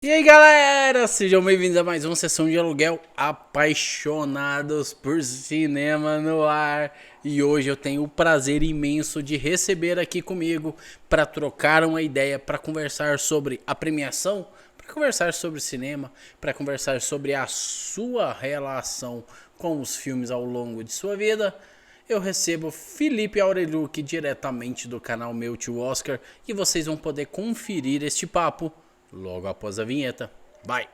E aí galera, sejam bem-vindos a mais uma sessão de aluguel apaixonados por cinema no ar. E hoje eu tenho o prazer imenso de receber aqui comigo para trocar uma ideia, para conversar sobre a premiação, para conversar sobre cinema, para conversar sobre a sua relação com os filmes ao longo de sua vida. Eu recebo Felipe Aureliuk diretamente do canal Meu Tio Oscar e vocês vão poder conferir este papo logo após a vinheta. Vai!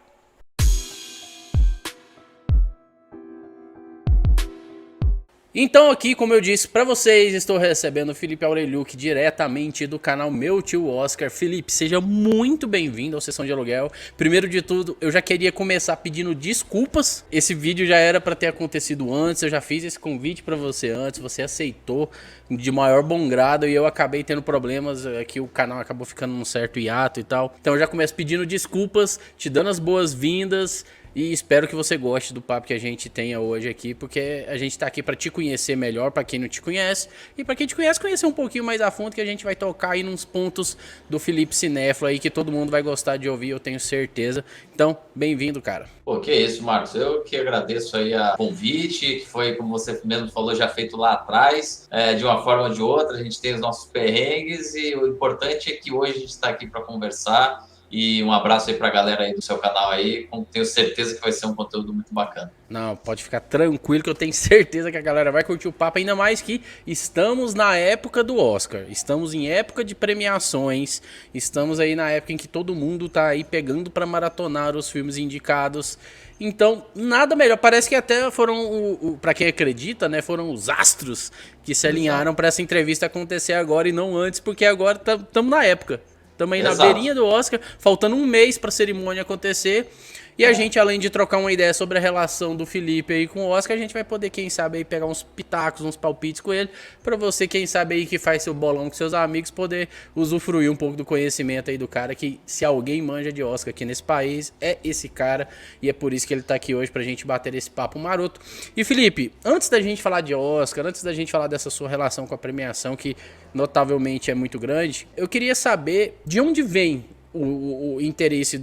Então aqui, como eu disse para vocês, estou recebendo o Felipe Aureliuk diretamente do canal Meu Tio Oscar. Felipe, seja muito bem-vindo ao Sessão de Aluguel. Primeiro de tudo, eu já queria começar pedindo desculpas. Esse vídeo já era para ter acontecido antes, eu já fiz esse convite para você antes, você aceitou de maior bom grado e eu acabei tendo problemas, que o canal acabou ficando num certo hiato e tal. Então eu já começo pedindo desculpas, te dando as boas-vindas. E espero que você goste do papo que a gente tenha hoje aqui, porque a gente tá aqui para te conhecer melhor, para quem não te conhece, e para quem te conhece, conhecer um pouquinho mais a fundo, que a gente vai tocar aí nos pontos do Felipe Cinéfilo aí, que todo mundo vai gostar de ouvir, eu tenho certeza. Então, bem-vindo, cara. Pô, que isso, Marcos. Eu que agradeço aí a convite, que foi, como você mesmo falou, já feito lá atrás, de uma forma ou de outra. A gente tem os nossos perrengues e o importante é que hoje a gente está aqui para conversar. E um abraço aí para a galera aí do seu canal aí. Tenho certeza que vai ser um conteúdo muito bacana. Não, pode ficar tranquilo que eu tenho certeza que a galera vai curtir o papo, ainda mais que estamos na época do Oscar, estamos em época de premiações, estamos aí na época em que todo mundo tá aí pegando para maratonar os filmes indicados. Então, nada melhor, parece que até foram, para quem acredita, né, foram os astros que se alinharam Exato. para essa entrevista acontecer agora e não antes, porque agora estamos na época. Estamos aí na Exato. beirinha do Oscar, faltando um mês para a cerimônia acontecer. E a É. gente, além de trocar uma ideia sobre a relação do Felipe aí com o Oscar, a gente vai poder, quem sabe, aí pegar uns pitacos, uns palpites com ele, pra você, quem sabe aí que faz seu bolão com seus amigos, poder usufruir um pouco do conhecimento aí do cara, que se alguém manja de Oscar aqui nesse país, é esse cara, e é por isso que ele tá aqui hoje pra gente bater esse papo maroto. E Felipe, antes da gente falar de Oscar, antes da gente falar dessa sua relação com a premiação, que notavelmente é muito grande, eu queria saber de onde vem o interesse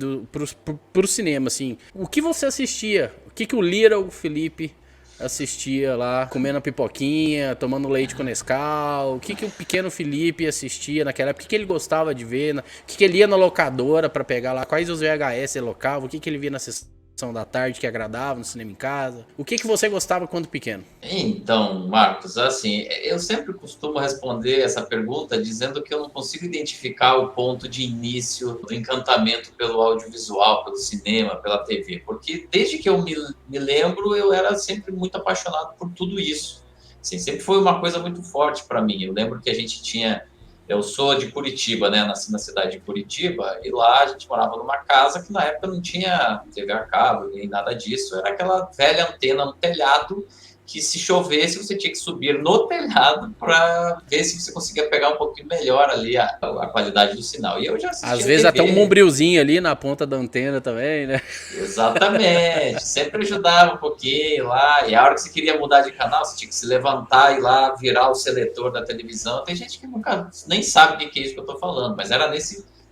pro cinema, assim. O que você assistia? O que o Little Felipe assistia lá, comendo a pipoquinha, tomando leite com Nescau? O que o pequeno Felipe assistia naquela época? O que ele gostava de ver? O que ele ia na locadora pra pegar lá? Quais os VHS ele locava? O que ele via na sessão da tarde que agradava no cinema em casa? O que você gostava quando pequeno? Então, Marcos, assim, eu sempre costumo responder essa pergunta dizendo que eu não consigo identificar o ponto de início do encantamento pelo audiovisual, pelo cinema, pela TV, porque desde que eu me lembro, eu era sempre muito apaixonado por tudo isso. Assim, sempre foi uma coisa muito forte para mim. Eu lembro que a gente tinha. Eu sou de Curitiba, né? Nasci na cidade de Curitiba e lá a gente morava numa casa que na época não tinha TV a cabo nem nada disso. Era aquela velha antena no telhado que se chovesse você tinha que subir no telhado para ver se você conseguia pegar um pouquinho melhor ali a qualidade do sinal. E eu já Às assistia vezes até um TV. mombrilzinho ali na ponta da antena também, né? Exatamente, sempre ajudava um pouquinho lá. E a hora que você queria mudar de canal, você tinha que se levantar e lá virar o seletor da televisão. Tem gente que nunca nem sabe o que é isso que eu estou falando, mas era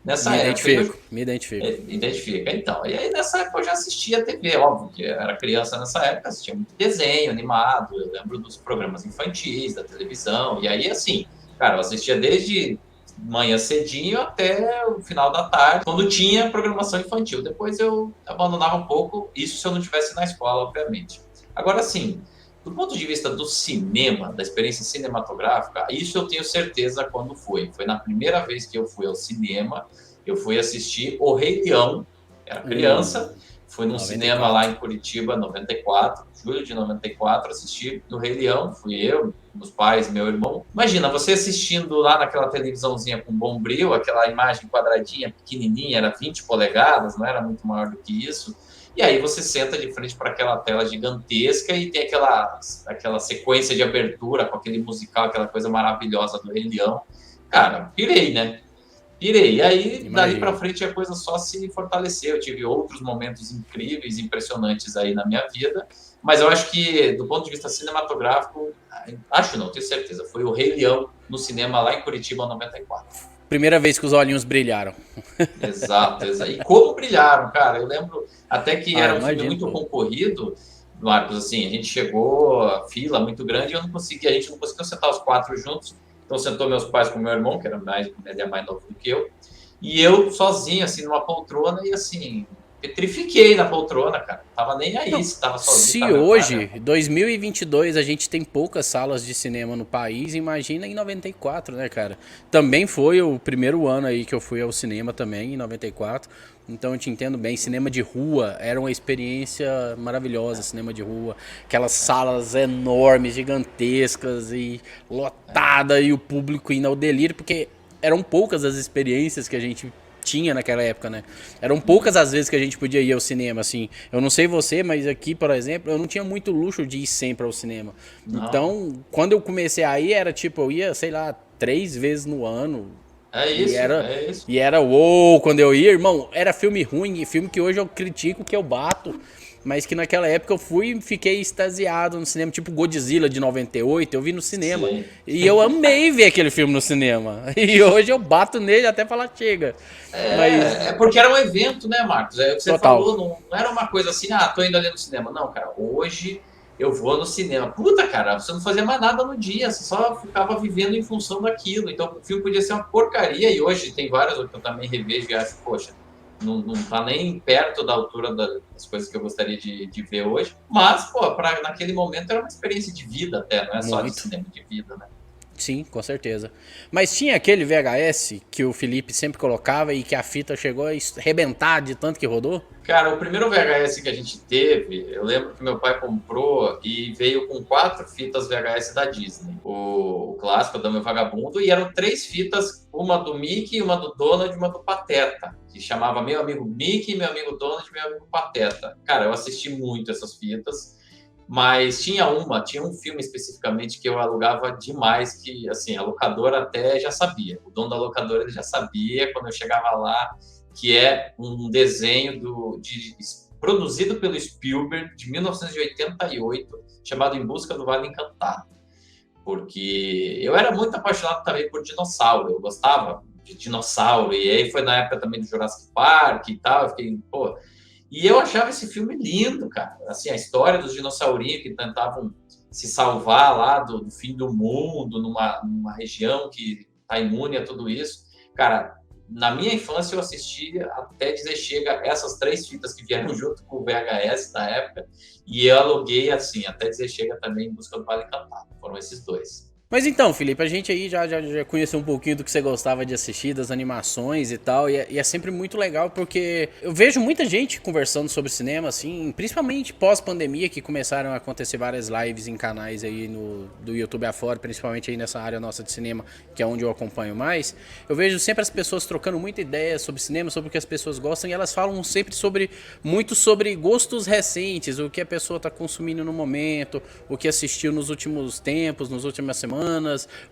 nessa Me época. E eu, identifico, me identifico. identifica, então. E aí nessa época eu já assistia TV, óbvio que eu era criança nessa época, assistia muito desenho animado. Eu lembro dos programas infantis, da televisão. E aí, assim, cara, eu assistia desde manhã cedinho até o final da tarde, quando tinha programação infantil. Depois eu abandonava um pouco, isso se eu não estivesse na escola, obviamente. Agora, sim, do ponto de vista do cinema, da experiência cinematográfica, isso eu tenho certeza quando foi. Foi na primeira vez que eu fui ao cinema, eu fui assistir O Rei Leão, era criança, fui num cinema lá 94. em Curitiba, 94, julho de 94, assisti no Rei Leão, fui eu, meus pais, meu irmão. Imagina, você assistindo lá naquela televisãozinha com bombril, aquela imagem quadradinha, pequenininha, era 20 polegadas, não era muito maior do que isso. E aí você senta de frente para aquela tela gigantesca e tem aquela sequência de abertura com aquele musical, aquela coisa maravilhosa do Rei Leão. Cara, pirei, né? Pirei. E aí, dali para Imagino. frente, a coisa só se fortaleceu. Eu tive outros momentos incríveis, impressionantes aí na minha vida. Mas eu acho que, do ponto de vista cinematográfico, acho não, tenho certeza, foi o Rei Leão no cinema lá em Curitiba, em 94. Primeira vez que os olhinhos brilharam. Exato, exato. E como brilharam, cara. Eu lembro até que Ah, era um filme imagino, muito pô. concorrido, Marcos, assim, a gente chegou, a fila muito grande, eu não conseguia, a gente não conseguiu sentar os quatro juntos, então sentou meus pais com meu irmão, que era ele é mais novo do que eu, e eu sozinho, assim, numa poltrona, e assim, petrifiquei na poltrona, cara. Não tava nem aí, Não, se tava sozinho, se tava meu pai, meu hoje, irmão. 2022, a gente tem poucas salas de cinema no país, imagina em 94, né, cara? Também foi o primeiro ano aí que eu fui ao cinema também, em 94. Então eu te entendo bem, cinema de rua era uma experiência maravilhosa, cinema de rua. Aquelas salas enormes, gigantescas e lotada e o público indo ao delírio, porque eram poucas as experiências que a gente tinha naquela época, né? Eram poucas as vezes que a gente podia ir ao cinema, assim. Eu não sei você, mas aqui, por exemplo, eu não tinha muito luxo de ir sempre ao cinema. Não, Então, quando eu comecei a ir, era tipo, eu ia, sei lá, 3 vezes no ano. é E isso, era, é isso. e era uou, quando eu ia, irmão, era filme ruim, filme que hoje eu critico, que eu bato. Mas que naquela época eu fui e fiquei extasiado no cinema, tipo Godzilla de 98, eu vi no cinema. Sim. E eu amei ver aquele filme no cinema. E hoje eu bato nele até falar chega. Mas, É porque era um evento, né, Marcos? É o que você total. falou, não era uma coisa assim, ah, tô indo ali no cinema. Não, cara, hoje eu vou no cinema. Puta, cara, você não fazia mais nada no dia, você só ficava vivendo em função daquilo. Então o filme podia ser uma porcaria, e hoje tem várias que eu também revejo e acho, poxa, não tá nem perto da altura das coisas que eu gostaria de ver hoje. Mas, pô, naquele momento era uma experiência de vida até, não é só de Muito. cinema, de vida, né? Sim, com certeza. Mas tinha aquele VHS que o Felipe sempre colocava e que a fita chegou a arrebentar de tanto que rodou? Cara, o primeiro VHS que a gente teve, eu lembro que meu pai comprou e veio com 4 fitas VHS da Disney. O clássico, o Dama e o Vagabundo, e eram 3 fitas, uma do Mickey, uma do Donald e uma do Pateta, que chamava Meu Amigo Mickey, Meu Amigo Donald e Meu Amigo Pateta. Cara, eu assisti muito essas fitas, mas tinha um filme especificamente que eu alugava demais, que, assim, a locadora até já sabia. O dono da locadora ele já sabia, quando eu chegava lá, que é um desenho produzido pelo Spielberg, de 1988, chamado Em Busca do Vale Encantado. Porque eu era muito apaixonado também por dinossauro, eu gostava de dinossauro, e aí foi na época também do Jurassic Park e tal, eu fiquei, pô... E eu achava esse filme lindo, cara. Assim, a história dos dinossaurinhos que tentavam se salvar lá do fim do mundo, numa região que está imune a tudo isso. Cara, na minha infância eu assistia até dizer chega essas 3 fitas que vieram junto com o VHS da época, e eu aluguei assim, até dizer chega também Em Busca do Vale Encantado. Foram esses dois. Mas então, Felipe, a gente aí já conheceu um pouquinho do que você gostava de assistir, das animações e tal, e é sempre muito legal porque eu vejo muita gente conversando sobre cinema, assim, principalmente pós-pandemia, que começaram a acontecer várias lives em canais aí do YouTube afora, principalmente aí nessa área nossa de cinema, que é onde eu acompanho mais. Eu vejo sempre as pessoas trocando muita ideia sobre cinema, sobre o que as pessoas gostam, e elas falam sempre muito sobre gostos recentes, o que a pessoa está consumindo no momento, o que assistiu nos últimos tempos, nas últimas semanas,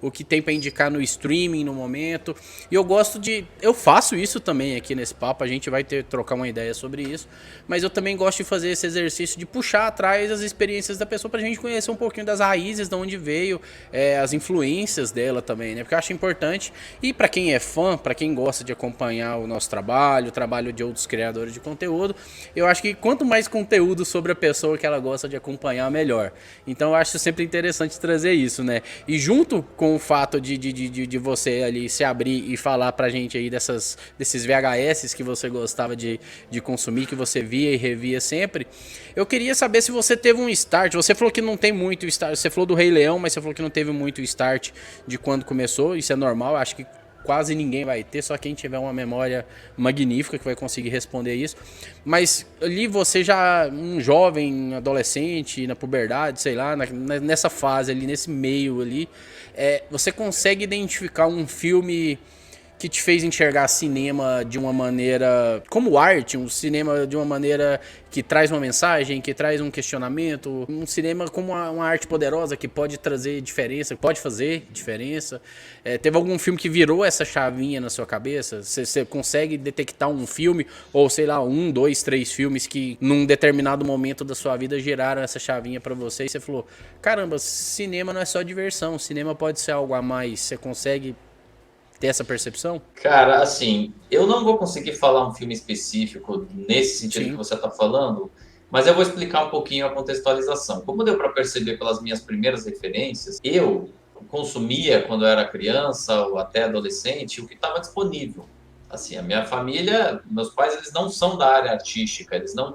o que tem para indicar no streaming no momento. E eu faço isso também aqui nesse papo, a gente vai trocar uma ideia sobre isso, mas eu também gosto de fazer esse exercício de puxar atrás as experiências da pessoa pra gente conhecer um pouquinho das raízes, de onde veio, as influências dela também, né? Porque eu acho importante, e para quem é fã, para quem gosta de acompanhar o nosso trabalho, o trabalho de outros criadores de conteúdo, eu acho que quanto mais conteúdo sobre a pessoa que ela gosta de acompanhar, melhor. Então eu acho sempre interessante trazer isso, né? E junto com o fato de você ali se abrir e falar pra gente aí desses VHS que você gostava de consumir, que você via e revia sempre, eu queria saber se você teve um start. Você falou que não tem muito start, você falou do Rei Leão, mas você falou que não teve muito start de quando começou, isso é normal, acho que quase ninguém vai ter, só quem tiver uma memória magnífica que vai conseguir responder isso. Mas ali você já, um jovem, adolescente, na puberdade, sei lá, nessa fase ali, nesse meio ali, você consegue identificar um filme que te fez enxergar cinema de uma maneira como arte, um cinema de uma maneira que traz uma mensagem, que traz um questionamento, um cinema como uma arte poderosa que pode trazer diferença, pode fazer diferença. Teve algum filme que virou essa chavinha na sua cabeça? Você consegue detectar um filme, ou sei lá, 1, 2, 3 filmes que num determinado momento da sua vida geraram essa chavinha pra você e você falou, caramba, cinema não é só diversão, cinema pode ser algo a mais, você consegue ter essa percepção? Cara, assim, eu não vou conseguir falar um filme específico nesse sentido que Sim, você está falando, mas eu vou explicar um pouquinho a contextualização. Como deu para perceber pelas minhas primeiras referências, eu consumia quando eu era criança ou até adolescente o que estava disponível. Assim, a minha família, meus pais, eles não são da área artística, eles não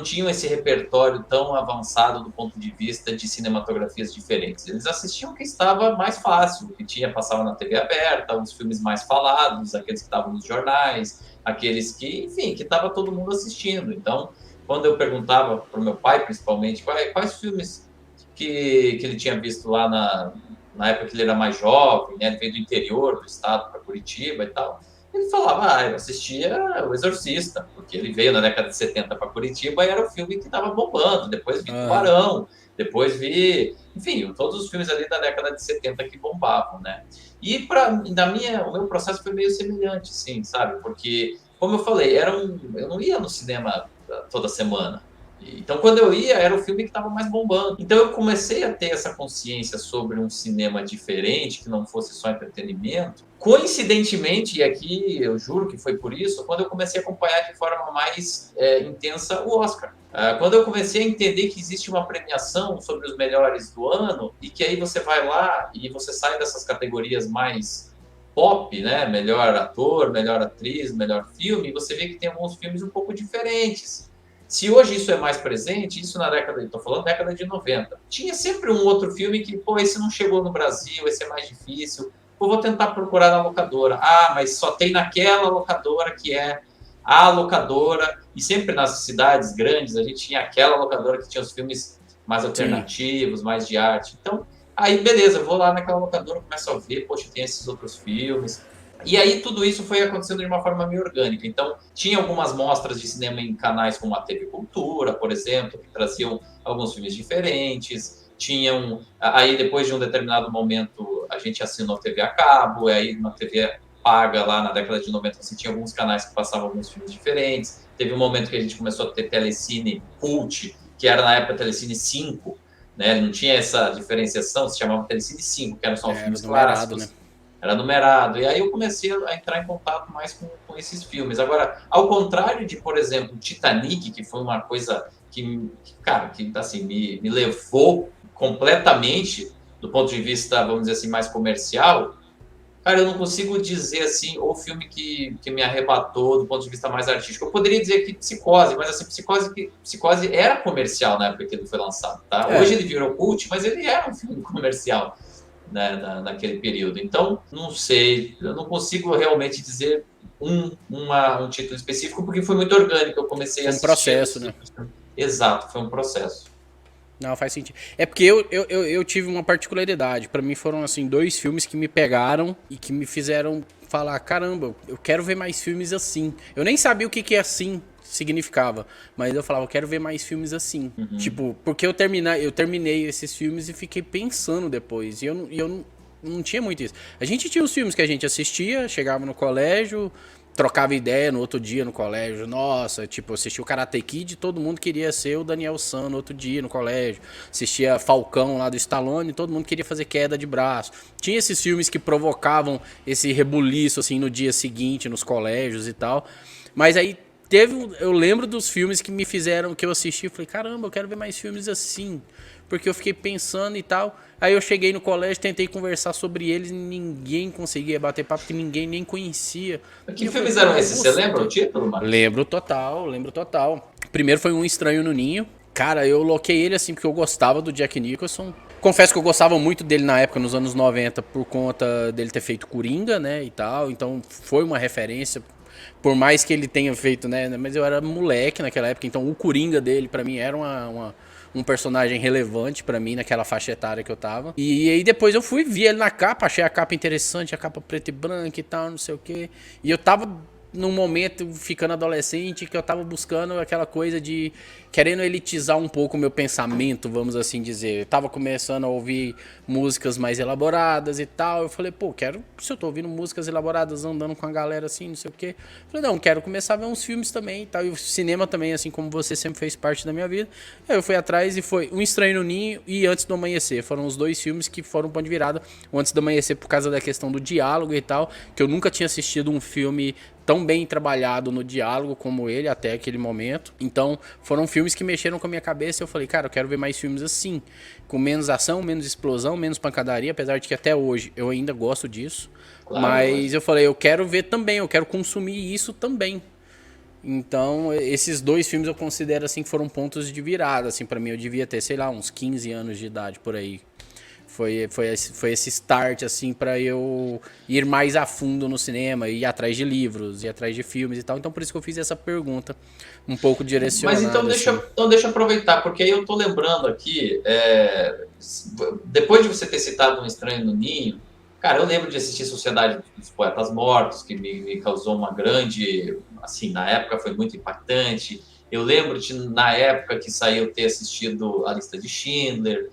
tinham esse repertório tão avançado do ponto de vista de cinematografias diferentes. Eles assistiam o que estava mais fácil, o que tinha passava na TV aberta, os filmes mais falados, aqueles que estavam nos jornais, aqueles que, enfim, que estava todo mundo assistindo. Então, quando eu perguntava para o meu pai, principalmente, quais filmes que ele tinha visto lá na época que ele era mais jovem, né? Ele veio do interior do estado para Curitiba e tal. Ele falava, eu assistia O Exorcista, porque ele veio na década de 70 para Curitiba e era o filme que estava bombando. Depois vi aham, Tubarão, depois vi, enfim, todos os filmes ali da década de 70 que bombavam, né? E o meu processo foi meio semelhante, sim, sabe? Porque, como eu falei, eu não ia no cinema toda semana. Então, quando eu ia, era o filme que estava mais bombando. Então, eu comecei a ter essa consciência sobre um cinema diferente, que não fosse só entretenimento. Coincidentemente, e aqui eu juro que foi por isso, quando eu comecei a acompanhar de forma mais intensa o Oscar. Quando eu comecei a entender que existe uma premiação sobre os melhores do ano, e que aí você vai lá e você sai dessas categorias mais pop, né? Melhor ator, melhor atriz, melhor filme, e você vê que tem alguns filmes um pouco diferentes. Se hoje isso é mais presente, isso na década, estou falando década de 90, tinha sempre um outro filme que, pô, esse não chegou no Brasil, esse é mais difícil, pô, vou tentar procurar na locadora. Ah, mas só tem naquela locadora que é a locadora, e sempre nas cidades grandes a gente tinha aquela locadora que tinha os filmes mais sim. alternativos, mais de arte. Então, aí beleza, eu vou lá naquela locadora, começo a ver, poxa, tem esses outros filmes. E aí tudo isso foi acontecendo de uma forma meio orgânica. Então, tinha algumas mostras de cinema em canais como a TV Cultura, por exemplo, que traziam alguns filmes diferentes. Tinham, aí depois de um determinado momento, a gente assinou a TV a cabo, e aí na TV paga lá na década de 90 você tinha alguns canais que passavam alguns filmes diferentes. Teve um momento que a gente começou a ter Telecine Cult, que era na época Telecine 5, né? Não tinha essa diferenciação, se chamava Telecine 5, que eram só os Era filmes numerado, né? clássicos, era numerado. E aí eu comecei a entrar em contato mais com esses filmes. Agora, ao contrário de, por exemplo, Titanic, que foi uma coisa cara, que assim, me levou completamente do ponto de vista, vamos dizer assim, mais comercial. Cara, eu não consigo dizer assim o filme que me arrebatou do ponto de vista mais artístico. Eu poderia dizer que Psicose, mas assim, Psicose era comercial na época que ele foi lançado, tá? Hoje É, ele virou cult, mas ele era um filme comercial, né, naquele período. Então, não sei, eu não consigo realmente dizer um título específico, porque foi muito orgânico. Eu comecei foi um assistindo processo, esses né? outros filmes. Exato, foi um processo. Não, faz sentido. É porque eu tive uma particularidade. Pra mim foram, assim, dois filmes que me pegaram e que me fizeram falar, caramba, eu quero ver mais filmes assim. Eu nem sabia o que que assim significava, mas eu falava, eu quero ver mais filmes assim. Uhum. Tipo, porque eu terminei esses filmes e fiquei pensando depois. E eu não tinha muito isso. A gente tinha os filmes que a gente assistia, chegava no colégio, trocava ideia no outro dia no colégio. Nossa, tipo, assistia o Karate Kid, todo mundo queria ser o Daniel San no outro dia no colégio. Assistia Falcão lá do Stallone, todo mundo queria fazer queda de braço. Tinha esses filmes que provocavam esse rebuliço assim no dia seguinte nos colégios e tal. Mas aí eu lembro dos filmes que me fizeram, que eu assisti, eu falei, caramba, eu quero ver mais filmes assim, porque eu fiquei pensando e tal. Aí eu cheguei no colégio, tentei conversar sobre eles, ninguém conseguia bater papo, porque ninguém nem conhecia. E Que eu falei, filmes pô, eram eu esses? Você lembra o gostei. título, Marcos? Lembro total, lembro total. Primeiro foi Um Estranho no Ninho. Cara, eu loquei ele assim porque eu gostava do Jack Nicholson. Confesso que eu gostava muito dele na época, nos anos 90, por conta dele ter feito Coringa, né, e tal. Então foi uma referência, por mais que ele tenha feito, né, mas eu era moleque naquela época, então o Coringa dele pra mim era um personagem relevante pra mim naquela faixa etária que eu tava. E aí depois vi ele na capa, achei a capa interessante, a capa preta e branca e tal, não sei o quê. E eu tava num momento, ficando adolescente, que eu tava buscando aquela coisa de querendo elitizar um pouco o meu pensamento, vamos assim dizer. Eu tava começando a ouvir músicas mais elaboradas e tal. Eu falei, pô, se eu tô ouvindo músicas elaboradas, andando com a galera assim, não sei o quê. Eu falei, não, quero começar a ver uns filmes também e tal. E o cinema também, assim como você sempre fez parte da minha vida. Aí eu fui atrás e foi Um Estranho no Ninho e Antes do Amanhecer. Foram os dois filmes que foram ponto de virada. O Antes do Amanhecer por causa da questão do diálogo e tal, que eu nunca tinha assistido um filme tão bem trabalhado no diálogo como ele até aquele momento. Então, foram filmes que mexeram com a minha cabeça e eu falei, cara, eu quero ver mais filmes assim, com menos ação, menos explosão, menos pancadaria, apesar de que até hoje eu ainda gosto disso. Claro, Mas lógico. eu falei, eu quero ver também, eu quero consumir isso também. Então, esses dois filmes eu considero assim que foram pontos de virada, assim, para mim. Eu devia ter, sei lá, uns 15 anos de idade por aí. Foi esse start, assim, para eu ir mais a fundo no cinema, ir atrás de livros, ir atrás de filmes e tal. Então, por isso que eu fiz essa pergunta, um pouco Mas então direcionada, assim. deixa eu aproveitar, porque aí eu tô lembrando aqui, depois de você ter citado Um Estranho no Ninho, cara, eu lembro de assistir Sociedade dos Poetas Mortos, que me causou uma grande, assim, na época foi muito impactante. Eu lembro de, na época que saiu, ter assistido A Lista de Schindler,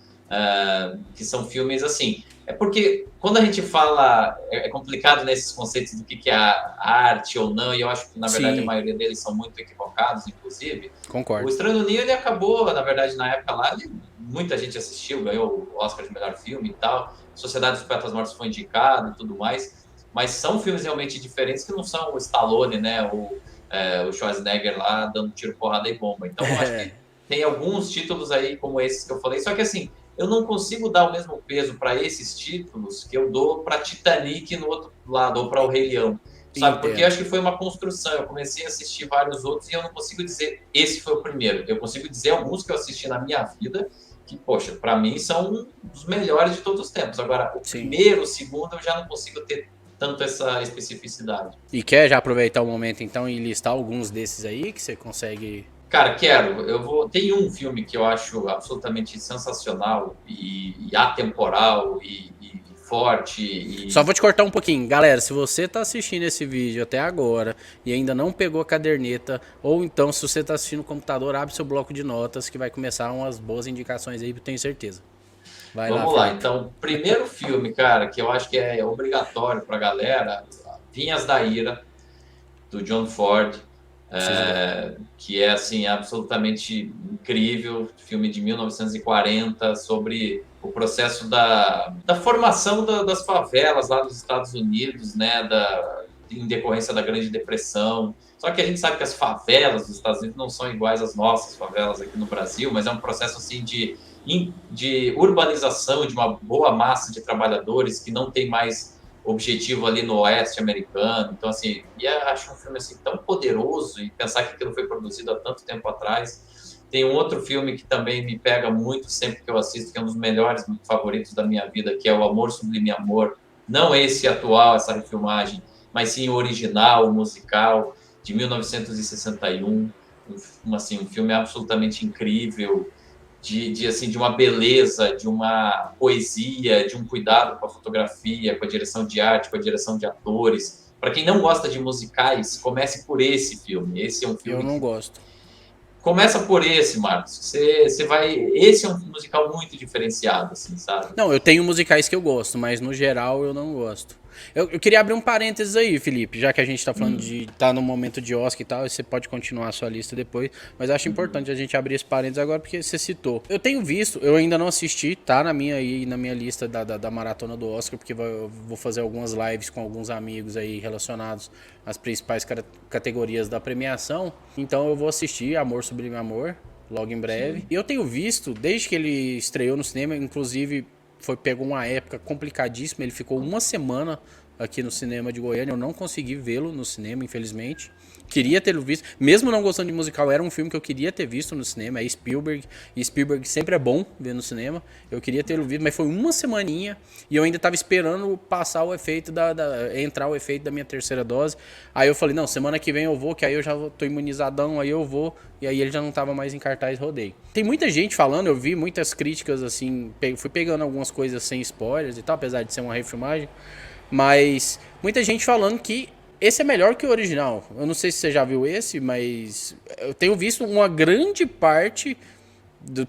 que são filmes assim. É porque quando a gente fala, é complicado nesses conceitos do que é a arte ou não, e eu acho que na verdade a Sim, maioria deles são muito equivocados, inclusive. O concordo. Estranho no Ninho, ele acabou, na verdade, na época lá, muita gente assistiu, ganhou o Oscar de melhor filme e tal. Sociedade dos Poetas Mortos foi indicado e tudo mais. Mas são filmes realmente diferentes que não são o Stallone, né? O Schwarzenegger lá dando tiro, porrada e bomba. Então, eu acho que tem alguns títulos aí como esses que eu falei. Só que assim, eu não consigo dar o mesmo peso para esses títulos que eu dou para Titanic no outro lado, ou para O Rei Leão, sabe? Porque eu Entendo. acho que foi uma construção. Eu comecei a assistir vários outros e eu não consigo dizer esse foi o primeiro. Eu consigo dizer alguns que eu assisti na minha vida que, poxa, para mim são os melhores de todos os tempos. Agora, o Sim. primeiro, o segundo, eu já não consigo ter tanto essa especificidade. E quer já aproveitar o momento, então, e listar alguns desses aí que você consegue. Cara, quero. Eu vou. Tem um filme que eu acho absolutamente sensacional e atemporal e forte Só e vou te cortar um pouquinho. Galera, se você tá assistindo esse vídeo até agora e ainda não pegou a caderneta, ou então se você tá assistindo no computador, abre seu bloco de notas que vai começar umas boas indicações aí, eu tenho certeza. Vai lá, vamos lá. Felipe. Então, primeiro filme, cara, que eu acho que é obrigatório pra galera, Vinhas da Ira, do John Ford, Preciso ver. que é assim absolutamente incrível, filme de 1940 sobre o processo da formação das favelas lá nos Estados Unidos, né, em decorrência da Grande Depressão. Só que a gente sabe que as favelas dos Estados Unidos não são iguais às nossas favelas aqui no Brasil, mas é um processo assim de urbanização de uma boa massa de trabalhadores que não tem mais objetivo ali no oeste americano. Então, assim, e acho um filme assim tão poderoso e pensar que aquilo foi produzido há tanto tempo atrás. Tem um outro filme que também me pega muito sempre que eu assisto, que é um dos melhores favoritos da minha vida, que é O Amor Sublime Amor. Não esse atual, essa refilmagem, mas sim o original, o musical, de 1961. Assim, um filme absolutamente incrível, assim, de uma beleza, de uma poesia, de um cuidado com a fotografia, com a direção de arte, com a direção de atores. Para quem não gosta de musicais, comece por esse filme. Esse é um Eu filme não que gosto. começa por esse, Marcos. Você vai. Esse é um musical muito diferenciado, assim, sabe? Não, eu tenho musicais que eu gosto, mas no geral eu não gosto. Eu queria abrir um parênteses aí, Felipe, já que a gente tá falando de tá no momento de Oscar e tal, e você pode continuar a sua lista depois, mas eu acho importante a gente abrir esse parênteses agora porque você citou. Eu tenho visto, eu ainda não assisti, tá na minha lista da maratona do Oscar, porque eu vou fazer algumas lives com alguns amigos aí relacionados às principais categorias da premiação, então eu vou assistir Amor Sublime Amor logo em breve. Sim. E eu tenho visto, desde que ele estreou no cinema, inclusive pegou uma época complicadíssima, ele ficou uma semana aqui no cinema de Goiânia, eu não consegui vê-lo no cinema, infelizmente. Queria ter visto, mesmo não gostando de musical, era um filme que eu queria ter visto no cinema, é Spielberg, e Spielberg sempre é bom ver no cinema. Eu queria ter visto, mas foi uma semaninha e eu ainda tava esperando passar o efeito entrar o efeito da minha terceira dose. Aí eu falei, não, semana que vem eu vou, que aí eu já tô imunizadão, aí eu vou, e aí ele já não tava mais em cartaz, rodei. Tem muita gente falando, eu vi muitas críticas assim, fui pegando algumas coisas sem spoilers e tal, apesar de ser uma refilmagem, mas muita gente falando que Esse é melhor que o original. Eu não sei se você já viu esse, mas eu tenho visto uma grande parte,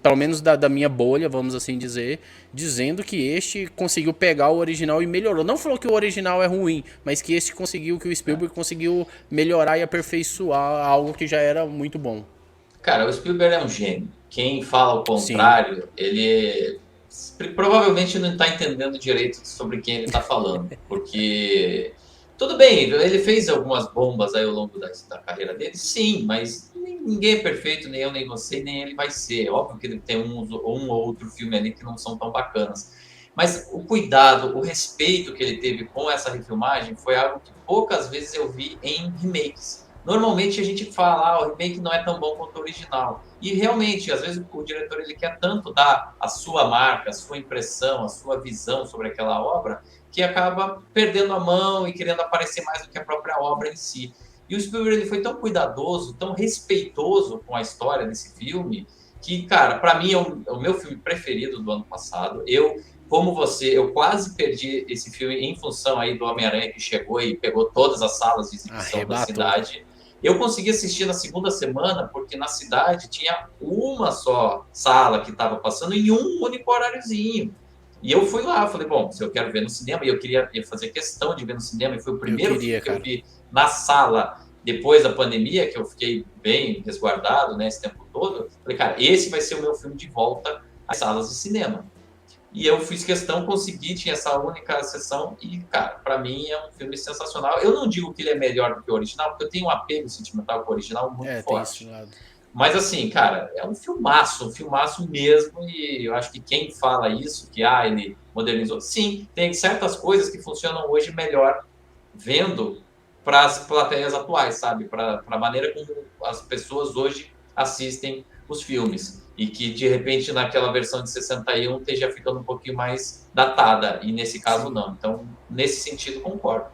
pelo menos da minha bolha, vamos assim dizer, dizendo que este conseguiu pegar o original e melhorou. Não falou que o original é ruim, mas que este conseguiu, que o Spielberg conseguiu melhorar e aperfeiçoar algo que já era muito bom. Cara, o Spielberg é um gênio. Quem fala o Sim, contrário, ele provavelmente não está entendendo direito sobre quem ele está falando. Porque, tudo bem, ele fez algumas bombas aí ao longo da carreira dele, sim, mas ninguém é perfeito, nem eu, nem você, nem ele vai ser. Óbvio que ele tem um ou outro filme ali que não são tão bacanas. Mas o cuidado, o respeito que ele teve com essa refilmagem foi algo que poucas vezes eu vi em remakes. Normalmente a gente fala, o remake não é tão bom quanto o original. E realmente, às vezes o diretor ele quer tanto dar a sua marca, a sua impressão, a sua visão sobre aquela obra, que acaba perdendo a mão e querendo aparecer mais do que a própria obra em si. E o Spielberg ele foi tão cuidadoso, tão respeitoso com a história desse filme, que, cara, para mim é o meu filme preferido do ano passado. Como você, eu quase perdi esse filme em função aí do Homem-Aranha que chegou e pegou todas as salas de exibição da arrebatou. cidade. Eu consegui assistir na segunda semana, porque na cidade tinha uma só sala que estava passando em um único horáriozinho. E eu fui lá, falei, bom, se eu quero ver no cinema, e eu queria fazer questão de ver no cinema, e foi o Eu primeiro filme queria, que eu cara. vi na sala depois da pandemia, que eu fiquei bem resguardado, né, esse tempo todo. Falei, cara, esse vai ser o meu filme de volta às salas de cinema. E eu fiz questão, consegui, tinha essa única sessão e, cara, para mim é um filme sensacional. Eu não digo que ele é melhor do que o original, porque eu tenho um apego sentimental com o original muito É, tem esse forte. lado. Mas assim, cara, é um filmaço mesmo, e eu acho que quem fala isso, que ele modernizou, sim, tem certas coisas que funcionam hoje melhor vendo para as plateias atuais, sabe? Para a maneira como as pessoas hoje assistem os filmes. E que, de repente, naquela versão de 61 esteja ficando um pouquinho mais datada, e nesse caso Sim. não. Então, nesse sentido, concordo.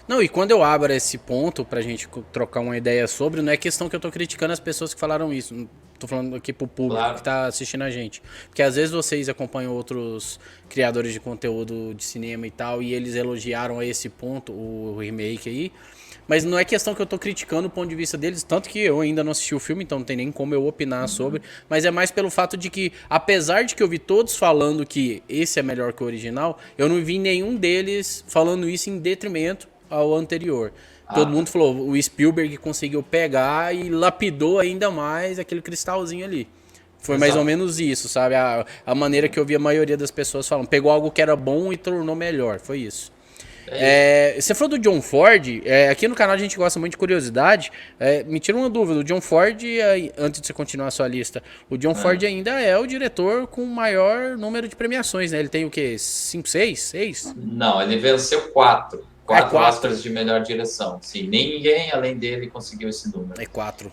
Não, e quando eu abro esse ponto pra gente trocar uma ideia sobre, não é questão que eu tô criticando as pessoas que falaram isso. Não tô falando aqui pro público que Claro. tá assistindo a gente. Porque às vezes vocês acompanham outros criadores de conteúdo de cinema e tal, e eles elogiaram a esse ponto, o remake aí. Mas não é questão que eu tô criticando o ponto de vista deles, tanto que eu ainda não assisti o filme, então não tem nem como eu opinar sobre. Mas é mais pelo fato de que, apesar de que eu vi todos falando que esse é melhor que o original, eu não vi nenhum deles falando isso em detrimento ao anterior. Todo mundo Tá. falou, o Spielberg conseguiu pegar e lapidou ainda mais aquele cristalzinho ali. Foi mais ou Exato. menos isso, sabe? A maneira que eu vi a maioria das pessoas falando. Pegou algo que era bom e tornou melhor. Foi isso. É isso. Você falou do John Ford. Aqui no canal a gente gosta muito de curiosidade. Me tira uma dúvida. O John Ford, antes de você continuar a sua lista, o John Ford É. ainda é o diretor com o maior número de premiações, né? Ele tem o quê? 5, 6? 6? Não, ele venceu quatro. É Quatro Oscars 4. de melhor direção. Sim, ninguém além dele conseguiu esse número. É 4.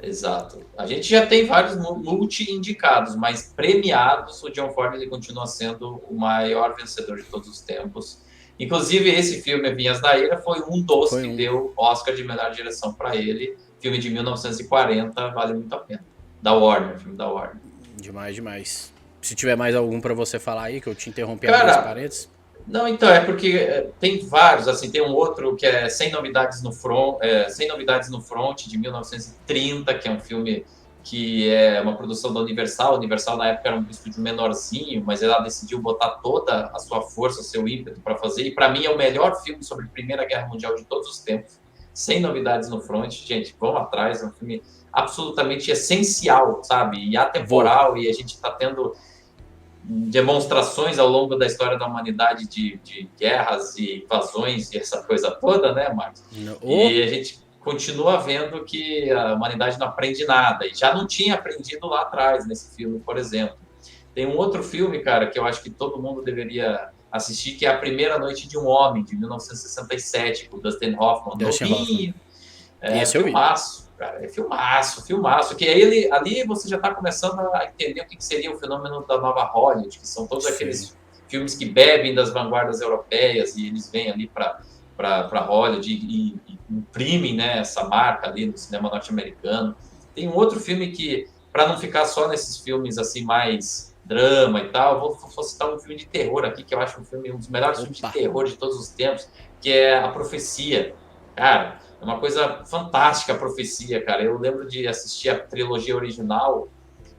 Exato. A gente já tem vários multi-indicados, mas premiados, o John Ford ele continua sendo o maior vencedor de todos os tempos. Inclusive, esse filme, Vinhas da Ira, foi um dos Foi que um. deu Oscar de melhor direção para ele. Filme de 1940, vale muito a pena. Da Warner, filme da Warner. Demais, demais. Se tiver mais algum pra você falar aí, que eu te interrompi, abri esse Cara, parênteses. não, então, é porque tem vários, assim, tem um outro que é Sem Novidades no Front, Sem Novidades no Front, de 1930, que é um filme que é uma produção da Universal. A Universal, na época, era um estúdio menorzinho, mas ela decidiu botar toda a sua força, seu ímpeto para fazer, e para mim é o melhor filme sobre a Primeira Guerra Mundial de todos os tempos. Sem Novidades no Front, gente, vão atrás, é um filme absolutamente essencial, sabe, e Vou. atemporal, e a gente está tendo demonstrações ao longo da história da humanidade de guerras e invasões e essa coisa toda, né, Marcos? Ô, E a gente continua vendo que a humanidade não aprende nada, e já não tinha aprendido lá atrás, nesse filme, por exemplo. Tem um outro filme, cara, que eu acho que todo mundo deveria assistir, que é A Primeira Noite de um Homem, de 1967, com o Dustin Hoffman, Dustin Hoffman. novinho. É Esse eu vi. filmaço, cara, é filmaço, filmaço. Que aí ali você já está começando a entender o que seria o fenômeno da nova Hollywood, que são todos Sim. aqueles filmes que bebem das vanguardas europeias e eles vêm ali para Hollywood e imprimem, né, essa marca ali no cinema norte-americano. Tem um outro filme que, para não ficar só nesses filmes assim mais drama e tal, vou citar um filme de terror aqui, que eu acho um dos melhores filmes de Opa. terror de todos os tempos, que é A Profecia, Cara, é uma coisa fantástica a Profecia, cara. Eu lembro de assistir a trilogia original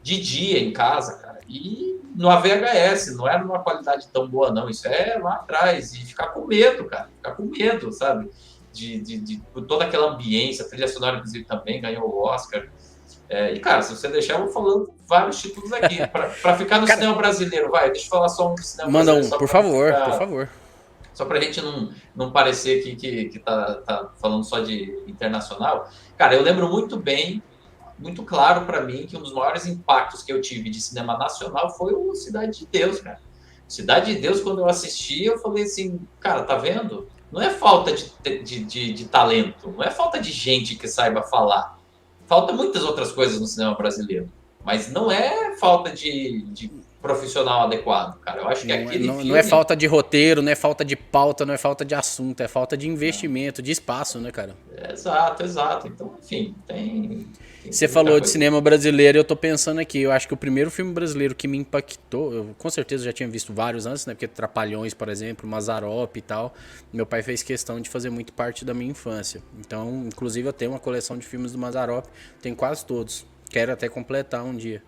de dia em casa, cara. E no VHS, não era numa qualidade tão boa, não. Isso é lá atrás. E ficar com medo, cara. Ficar com medo, sabe? De toda aquela ambiência. A trilha sonora, inclusive, também ganhou o Oscar. E, cara, se você deixar, eu vou falando vários títulos aqui. Para ficar no Cara, cinema brasileiro, vai. Deixa eu falar só um do cinema manda brasileiro, um, só por para não favor, por ficar. favor. Só para a gente não parecer que tá falando só de internacional. Cara, eu lembro muito bem, muito claro para mim, que um dos maiores impactos que eu tive de cinema nacional foi o Cidade de Deus, cara. Cidade de Deus, quando eu assisti, eu falei assim, cara, tá vendo? Não é falta de talento, não é falta de gente que saiba falar. Falta muitas outras coisas no cinema brasileiro. Mas não é falta de profissional adequado, cara. Eu acho que Não é, aquele não é filme. falta de roteiro, não é falta de pauta, não é falta de assunto, é falta de investimento, de espaço, né, cara? Exato, exato. Então, enfim, tem Você muita falou de coisa. cinema brasileiro, eu tô pensando aqui, eu acho que o primeiro filme brasileiro que me impactou, eu com certeza já tinha visto vários antes, né, porque Trapalhões, por exemplo, Mazzaropi e tal, meu pai fez questão de fazer muito parte da minha infância. Então, inclusive eu tenho uma coleção de filmes do Mazzaropi, tenho quase todos, quero até completar um dia.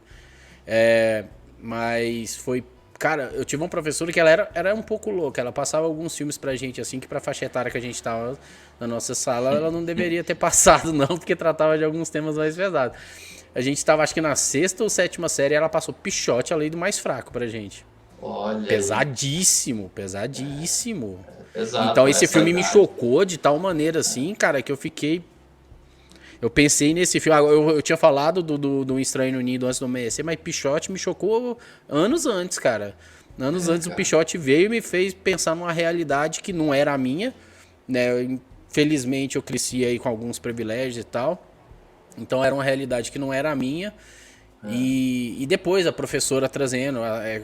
Mas foi. Cara, eu tive uma professora que ela era um pouco louca. Ela passava alguns filmes pra gente, assim, que pra faixa etária que a gente tava na nossa sala, ela não deveria ter passado, não, porque tratava de alguns temas mais pesados. A gente tava, acho que na sexta ou sétima série, ela passou Pichote, a lei do mais fraco pra gente. Olha aí, Pesadíssimo, pesadíssimo. Então exato, esse essa filme me idade. chocou de tal maneira, assim, cara, que eu fiquei. Eu pensei nesse filme. Eu tinha falado do Estranho no Nido antes do amanhecer, mas Pichote me chocou anos antes, cara. Anos antes o Cara. Pichote veio e me fez pensar numa realidade que não era a minha. Né? Infelizmente eu cresci aí com alguns privilégios e tal. Então era uma realidade que não era a minha. E depois a professora trazendo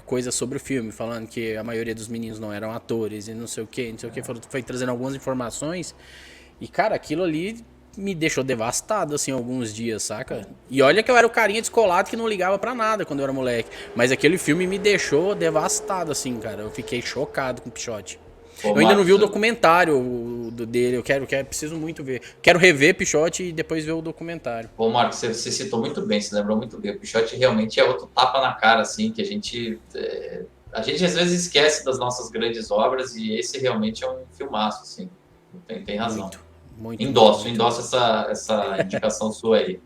coisas sobre o filme, falando que a maioria dos meninos não eram atores e não sei o que, não sei o que, foi trazendo algumas informações. E, cara, aquilo ali me deixou devastado, assim, alguns dias, saca? E olha que eu era o carinha descolado que não ligava pra nada quando eu era moleque. Mas aquele filme me deixou devastado, assim, cara. Eu fiquei chocado com o Pichote. Pô, Eu ainda não vi Marcos, o documentário dele, preciso muito ver. Quero rever Pichote e depois ver o documentário. você citou muito bem, você lembrou muito bem. O Pichote realmente é outro tapa na cara, assim, que a gente às vezes esquece das nossas grandes obras e esse realmente é um filmaço, assim. Tem razão. Muito, muito, muito, Endosso, muito. essa indicação sua aí.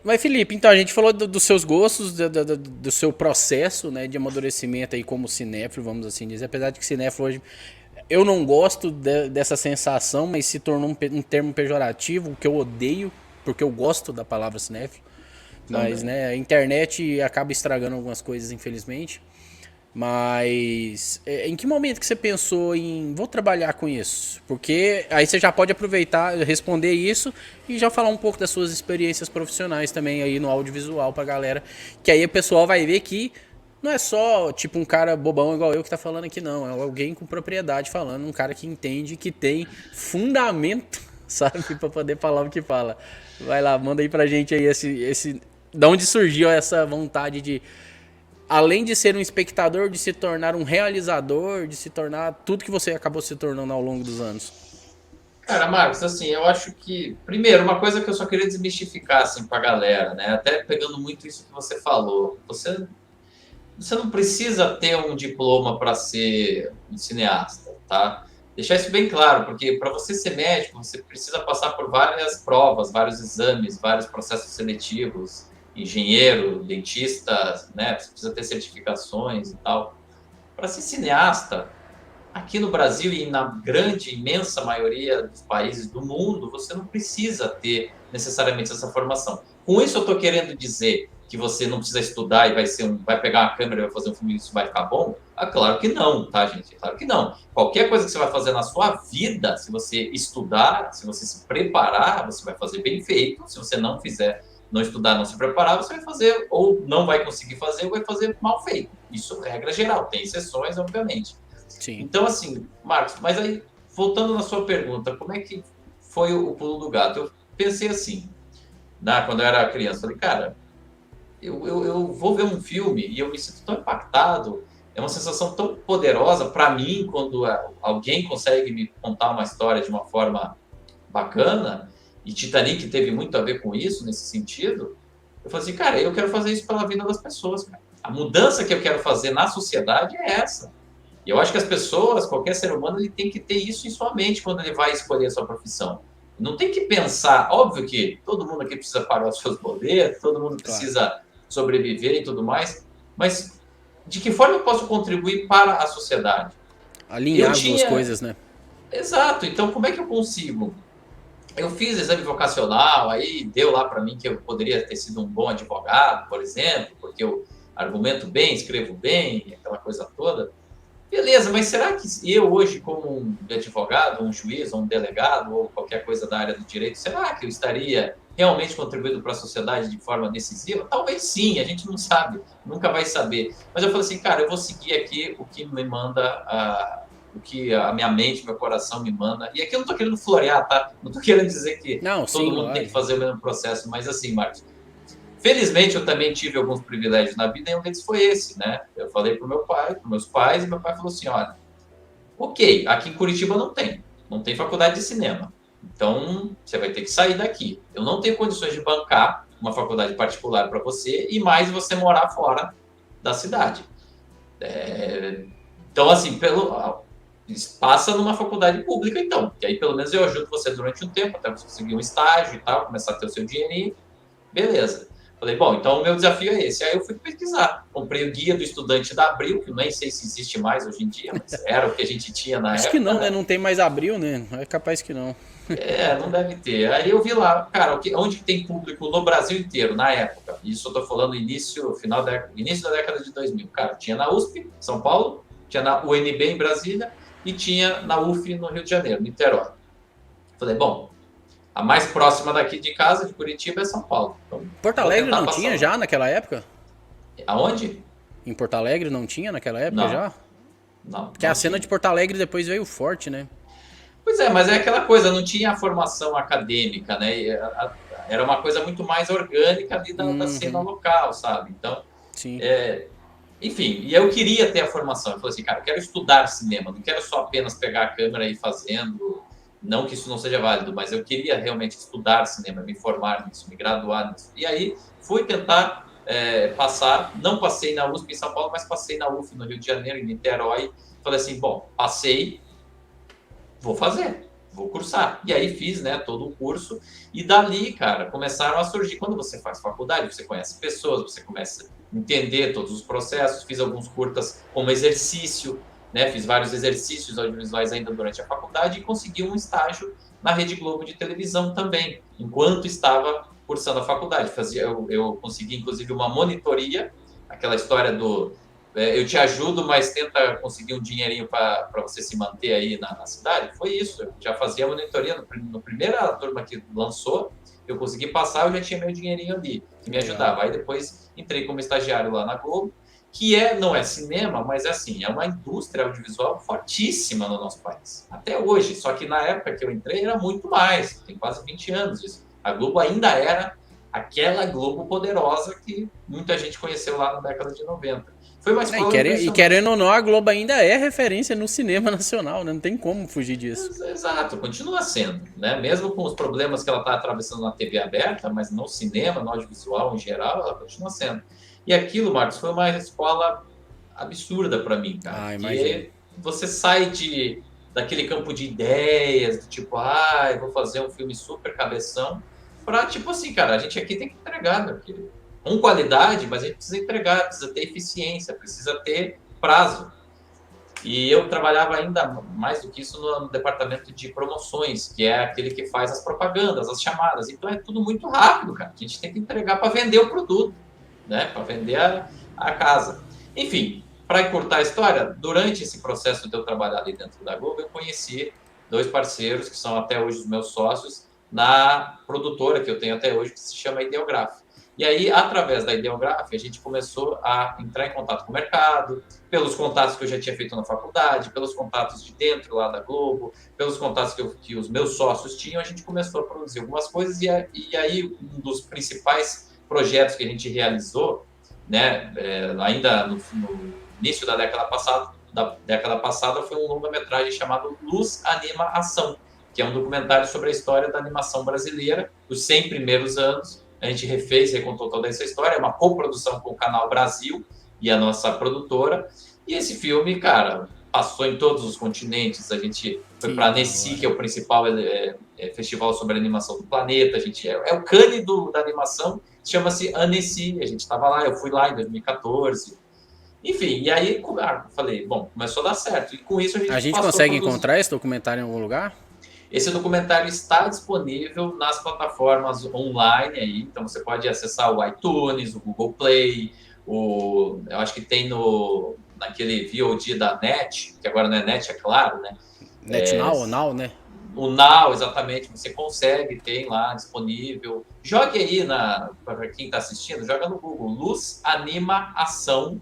Mas, Felipe, então a gente falou dos seus gostos, do seu processo, né, de amadurecimento aí como cinéfilo, vamos assim dizer. Apesar de que cinéfilo hoje eu não gosto dessa sensação, mas se tornou um termo pejorativo, que eu odeio, porque eu gosto da palavra cinéfilo. Mas, Também. né, a internet acaba estragando algumas coisas, infelizmente. Mas em que momento que você pensou em vou trabalhar com isso? Porque aí você já pode aproveitar, responder isso e já falar um pouco das suas experiências profissionais também aí no audiovisual pra galera. Que aí o pessoal vai ver que não é só tipo um cara bobão igual eu que tá falando aqui, não. É alguém com propriedade falando, um cara que entende, que tem fundamento, sabe, pra poder falar o que fala. Vai lá, manda aí pra gente aí da onde surgiu essa vontade de além de ser um espectador, de se tornar um realizador, de se tornar tudo que você acabou se tornando ao longo dos anos. Cara, Marcos, assim, eu acho que, primeiro, uma coisa que eu só queria desmistificar, assim, pra galera, né? Até pegando muito isso que você falou. Você não precisa ter um diploma para ser um cineasta, tá? Deixar isso bem claro, porque para você ser médico, você precisa passar por várias provas, vários exames, vários processos seletivos, engenheiro, dentista, né? Você precisa ter certificações e tal. Para ser cineasta, aqui no Brasil e na grande, imensa maioria dos países do mundo, você não precisa ter necessariamente essa formação. Com isso, eu estou querendo dizer que você não precisa estudar e vai pegar uma câmera e vai fazer um filme e isso vai ficar bom? Ah, claro que não, tá, gente? Claro que não. Qualquer coisa que você vai fazer na sua vida, se você estudar, se você se preparar, você vai fazer bem feito. Se você não fizer, não estudar, não se preparar, você vai fazer ou não vai conseguir fazer ou vai fazer mal feito. Isso é regra geral. Tem exceções, obviamente. Sim. Então, assim, Marcos, mas aí, voltando na sua pergunta, como é que foi o pulo do gato? Eu pensei assim, quando eu era criança, falei, cara, eu vou ver um filme e eu me sinto tão impactado, é uma sensação tão poderosa para mim quando alguém consegue me contar uma história de uma forma bacana, e Titanic teve muito a ver com isso, nesse sentido, eu falei assim, cara, eu quero fazer isso pela vida das pessoas, cara. A mudança que eu quero fazer na sociedade é essa. E eu acho que as pessoas, qualquer ser humano, ele tem que ter isso em sua mente quando ele vai escolher a sua profissão. Não tem que pensar, óbvio que todo mundo aqui precisa pagar os seus boletos, todo mundo Claro. precisa sobreviver e tudo mais, mas de que forma eu posso contribuir para a sociedade? Eu Alinhar as duas tinha. coisas, né? Exato, então como é que eu consigo? Eu fiz exame vocacional, aí deu lá para mim que eu poderia ter sido um bom advogado, por exemplo, porque eu argumento bem, escrevo bem, aquela coisa toda. Beleza, mas será que eu hoje, como um advogado, um juiz, um delegado, ou qualquer coisa da área do direito, será que eu estaria realmente contribuindo para a sociedade de forma decisiva? Talvez sim, a gente não sabe, nunca vai saber. Mas eu falei assim, cara, eu vou seguir aqui o que me manda, o que a minha mente, meu coração me manda. E aqui eu não estou querendo florear, tá? Não estou querendo dizer que Não, todo sim, mundo tem que lógico. fazer o mesmo processo, mas assim, Marcos, felizmente, eu também tive alguns privilégios na vida e um deles foi esse, né? Eu falei para o meu pai, para meus pais, e meu pai falou assim: olha, ok, aqui em Curitiba não tem faculdade de cinema. Então, você vai ter que sair daqui. Eu não tenho condições de bancar uma faculdade particular para você e mais você morar fora da cidade. Então, assim, passa numa faculdade pública, então, que aí pelo menos eu ajudo você durante um tempo, até você conseguir um estágio e tal, começar a ter o seu dinheirinho. Beleza. Falei, bom, então o meu desafio é esse. Aí eu fui pesquisar. Comprei o guia do estudante da Abril, que nem sei se existe mais hoje em dia, mas era o que a gente tinha na Acho que época, não, né? né? Não tem mais abril, né? É capaz que não. É, não deve ter. Aí eu vi lá, cara, onde tem público no Brasil inteiro, na época. Isso eu tô falando início da década de 2000. Cara, tinha na USP, São Paulo, tinha na UNB em Brasília e tinha na UF no Rio de Janeiro, Niterói. Falei, bom, a mais próxima daqui de casa, de Curitiba, é São Paulo. Então, Porto vou Alegre tentar não passar tinha lá. já naquela época? Aonde? Em Porto Alegre não tinha naquela época Não, já? não, Porque a não cena de tinha. Porto Alegre depois veio forte, né? Pois é, mas é aquela coisa, não tinha a formação acadêmica, né? Era uma coisa muito mais orgânica ali da cena Uhum, local, sabe? Então, sim. enfim, e eu queria ter a formação. Eu falei assim, cara, eu quero estudar cinema, não quero só apenas pegar a câmera e ir fazendo. Não que isso não seja válido, mas eu queria realmente estudar cinema, me formar nisso, me graduar nisso. E aí fui tentar passar, não passei na USP em São Paulo, mas passei na UF no Rio de Janeiro, em Niterói. Falei assim, bom, passei, vou fazer, vou cursar. E aí fiz, né, todo o curso. E dali, cara, começaram a surgir. Quando você faz faculdade, você conhece pessoas, você começa a entender todos os processos. Fiz alguns curtas como exercício, né, fiz vários exercícios audiovisuais ainda durante a faculdade e consegui um estágio na Rede Globo de televisão também, enquanto estava cursando a faculdade. Eu consegui, inclusive, uma monitoria, aquela história do eu te ajudo, mas tenta conseguir um dinheirinho para você se manter aí na cidade. Foi isso. Eu já fazia monitoria no primeira turma que lançou. Eu consegui passar, eu já tinha meu dinheirinho ali, que me Legal. ajudava. Aí depois entrei como estagiário lá na Globo, que não é cinema, mas é assim, é uma indústria audiovisual fortíssima no nosso país. Até hoje. Só que na época que eu entrei era muito mais. Tem quase 20 anos isso. A Globo ainda era aquela Globo poderosa que muita gente conheceu lá na década de 90. Foi uma É, e, escola querendo impressionante. ou não, a Globo ainda é referência no cinema nacional, né? Não tem como fugir disso. Exato, continua sendo, né? Mesmo com os problemas que ela está atravessando na TV aberta, mas no cinema, no audiovisual em geral, ela continua sendo. E aquilo, Marcos, foi uma escola absurda para mim, cara, Ah, imagino. porque você sai daquele campo de ideias, do tipo, eu vou fazer um filme super cabeção, para tipo assim, cara, a gente aqui tem que entregar, meu querido. Com qualidade, mas a gente precisa entregar, precisa ter eficiência, precisa ter prazo. E eu trabalhava ainda mais do que isso no departamento de promoções, que é aquele que faz as propagandas, as chamadas. Então é tudo muito rápido, cara. A gente tem que entregar para vender o produto, né? Para vender a casa. Enfim, para encurtar a história, durante esse processo de eu trabalhar ali dentro da Globo, eu conheci dois parceiros que são até hoje os meus sócios na produtora que eu tenho até hoje, que se chama Ideograf. E aí, através da Ideograf, a gente começou a entrar em contato com o mercado, pelos contatos que eu já tinha feito na faculdade, pelos contatos de dentro lá da Globo, pelos contatos que os meus sócios tinham, a gente começou a produzir algumas coisas e aí um dos principais projetos que a gente realizou, né, ainda no início da década passada foi um longa-metragem chamado Luz Anima Ação, que é um documentário sobre a história da animação brasileira, os 100 primeiros anos. A gente recontou toda essa história, é uma coprodução com o Canal Brasil e a nossa produtora. E esse filme, cara, passou em todos os continentes. A gente foi para a Annecy, que é o principal festival sobre animação do planeta. A gente é o Cannes da animação, chama-se Annecy. A gente estava lá, eu fui lá em 2014. Enfim, e aí falei, bom, começou a dar certo. E com isso a gente consegue encontrar esse documentário em algum lugar? Esse documentário está disponível nas plataformas online aí, então você pode acessar o iTunes, o Google Play, eu acho que tem naquele VOD da NET, que agora não é NET, é claro, né? NetNow, ou Now, né? O Now, exatamente, você consegue, tem lá disponível. Jogue aí, para quem está assistindo, joga no Google, Luz Anima Ação,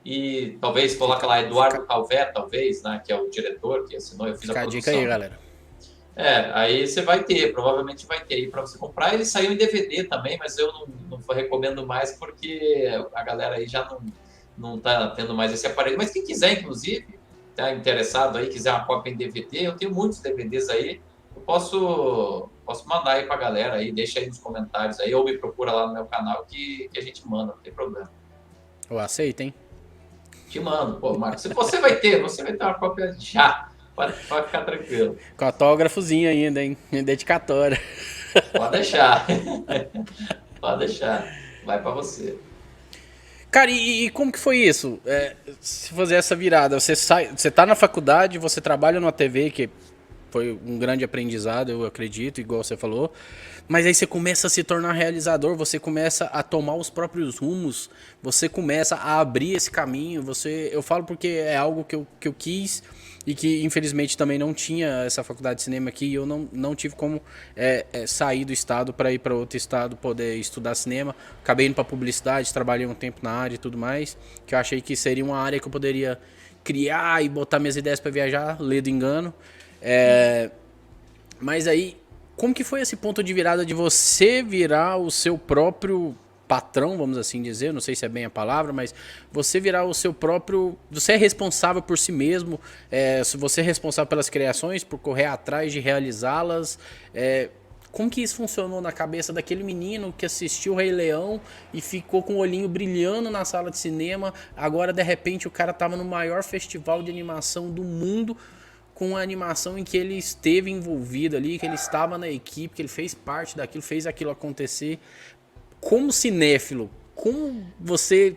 e talvez coloca lá Eduardo Calvé, talvez, né, que é o diretor que assinou, eu fiz a produção. Fica a dica aí, galera. Aí você vai ter, provavelmente vai ter aí para você comprar. Ele saiu em DVD também, mas eu não recomendo mais porque a galera aí já não tá tendo mais esse aparelho. Mas quem quiser, inclusive, tá interessado aí, quiser uma cópia em DVD, eu tenho muitos DVDs aí, eu posso mandar aí pra galera aí, deixa aí nos comentários aí, ou me procura lá no meu canal que a gente manda, não tem problema. Eu aceito, hein? Te mando, pô, Marcos. Você vai ter uma cópia já. Pode ficar tranquilo. Com autógrafozinho ainda, hein? Dedicatória. Pode deixar. Pode deixar. Vai pra você. Cara, e como que foi isso? Se fazer essa virada, você tá na faculdade, você trabalha numa TV, que foi um grande aprendizado, eu acredito, igual você falou. Mas aí você começa a se tornar realizador, você começa a tomar os próprios rumos, você começa a abrir esse caminho. Eu falo porque é algo que eu quis e que infelizmente também não tinha essa faculdade de cinema aqui e eu não tive como sair do estado para ir para outro estado poder estudar cinema. Acabei indo para publicidade, trabalhei um tempo na área e tudo mais, que eu achei que seria uma área que eu poderia criar e botar minhas ideias para viajar, ledo engano. Mas aí, como que foi esse ponto de virada de você virar o seu próprio patrão, vamos assim dizer, não sei se é bem a palavra, mas você virar o seu próprio... Você é responsável por si mesmo, você é responsável pelas criações, por correr atrás de realizá-las. Como que isso funcionou na cabeça daquele menino que assistiu o Rei Leão e ficou com o olhinho brilhando na sala de cinema, agora de repente o cara tava no maior festival de animação do mundo, com a animação em que ele esteve envolvido ali, que ele estava na equipe, que ele fez parte daquilo, fez aquilo acontecer. Como cinéfilo, como você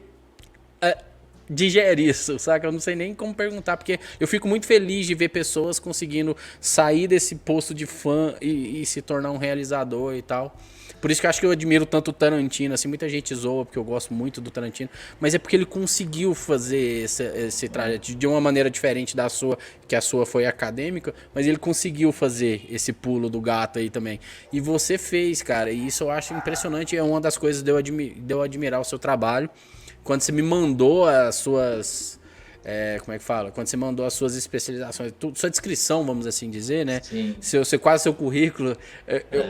digere isso, saca? Eu não sei nem como perguntar, porque eu fico muito feliz de ver pessoas conseguindo sair desse posto de fã e se tornar um realizador e tal. Por isso que eu acho que eu admiro tanto o Tarantino, assim, muita gente zoa, porque eu gosto muito do Tarantino, mas é porque ele conseguiu fazer esse trajeto de uma maneira diferente da sua, que a sua foi acadêmica, mas ele conseguiu fazer esse pulo do gato aí também. E você fez, cara, e isso eu acho impressionante, é uma das coisas de eu admirar o seu trabalho. Quando você me mandou as suas... como é que fala? Quando você mandou as suas especializações, sua descrição, vamos assim dizer, né? Sim. Quase seu currículo.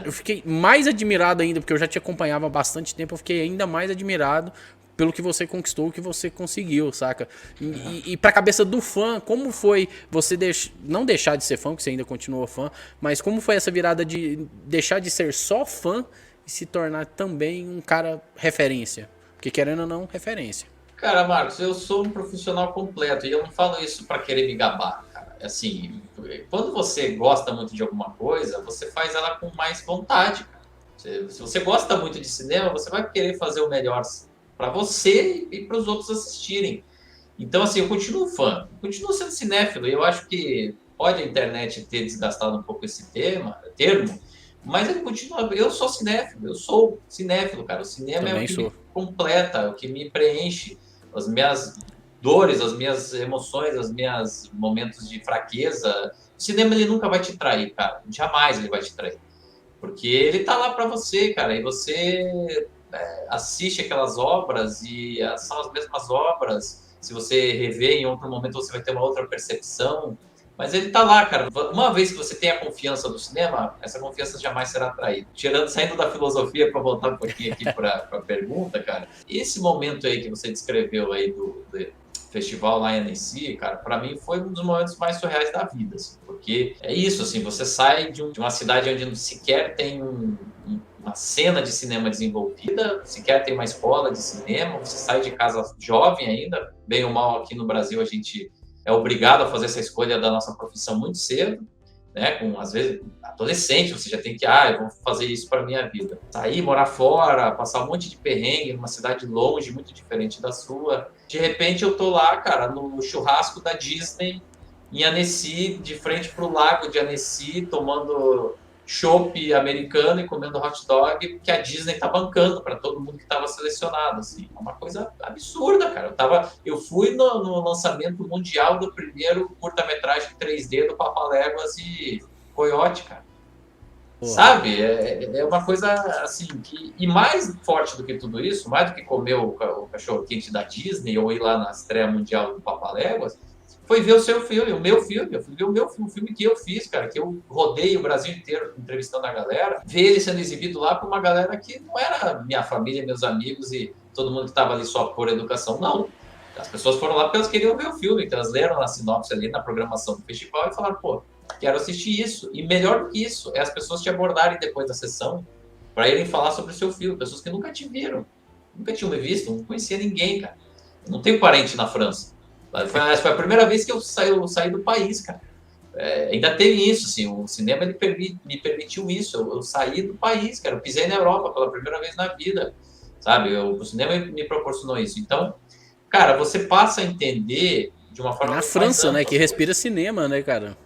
Eu fiquei mais admirado ainda, porque eu já te acompanhava há bastante tempo, eu fiquei ainda mais admirado pelo que você conquistou, o que você conseguiu, saca? E pra cabeça do fã, como foi você não deixar de ser fã, porque você ainda continua fã, mas como foi essa virada de deixar de ser só fã e se tornar também um cara referência? Porque querendo ou não, referência. Cara, Marcos, eu sou um profissional completo e eu não falo isso para querer me gabar, cara. Assim, quando você gosta muito de alguma coisa, você faz ela com mais vontade, cara. Se você gosta muito de cinema, você vai querer fazer o melhor para você e para os outros assistirem. Então, assim, eu continuo fã, continuo sendo cinéfilo e eu acho que pode a internet ter desgastado um pouco esse termo, mas ele continua. Eu sou cinéfilo, cara. O cinema Também é o que sou. me completa, é o que me preenche. As minhas dores, as minhas emoções, os meus momentos de fraqueza. O cinema ele nunca vai te trair, cara. Jamais ele vai te trair. Porque ele tá lá para você, cara. E você assiste aquelas obras e são as mesmas obras. Se você rever em outro momento, você vai ter uma outra percepção. Mas ele tá lá, cara. Uma vez que você tem a confiança do cinema, essa confiança jamais será traída. Saindo da filosofia para voltar um pouquinho aqui para a pergunta, cara. Esse momento aí que você descreveu aí festival lá em Annecy, cara, para mim foi um dos momentos mais surreais da vida, assim, porque é isso, assim, você sai de uma cidade onde sequer tem uma cena de cinema desenvolvida, sequer tem uma escola de cinema, você sai de casa jovem ainda, bem ou mal aqui no Brasil a gente é obrigado a fazer essa escolha da nossa profissão muito cedo, né? Com, às vezes, adolescente, você já tem que, eu vou fazer isso para minha vida. Sair, morar fora, passar um monte de perrengue numa cidade longe, muito diferente da sua. De repente eu tô lá, cara, no churrasco da Disney, em Annecy, de frente pro lago de Annecy, tomando chopp americano e comendo hot dog que a Disney tá bancando para todo mundo que estava selecionado, assim. É uma coisa absurda, cara. Eu fui no lançamento mundial do primeiro curta-metragem 3D do Papaléguas e Coyote, cara. Porra. Sabe? É uma coisa assim que... E mais forte do que tudo isso, mais do que comer o cachorro-quente da Disney ou ir lá na estreia mundial do Papaléguas, foi ver o seu filme, o meu filme. Eu fui ver o meu filme, o filme que eu fiz, cara, que eu rodei o Brasil inteiro entrevistando a galera, ver ele sendo exibido lá para uma galera que não era minha família, meus amigos e todo mundo que estava ali só por educação, não. As pessoas foram lá porque elas queriam ver o filme, então elas leram na sinopse ali, na programação do festival e falaram, pô, quero assistir isso. E melhor do que isso, é as pessoas te abordarem depois da sessão para irem falar sobre o seu filme, pessoas que nunca te viram, nunca tinham me visto, não conhecia ninguém, cara. Eu não tenho parente na França. Foi a primeira vez que eu saí do país, cara. Ainda teve isso, assim, o cinema me permitiu isso. Eu saí do país, cara. Eu pisei na Europa pela primeira vez na vida, sabe? O cinema me proporcionou isso. Então, cara, você passa a entender de uma forma Na muito mais França, né, ampla que as respira coisas. cinema, né, cara?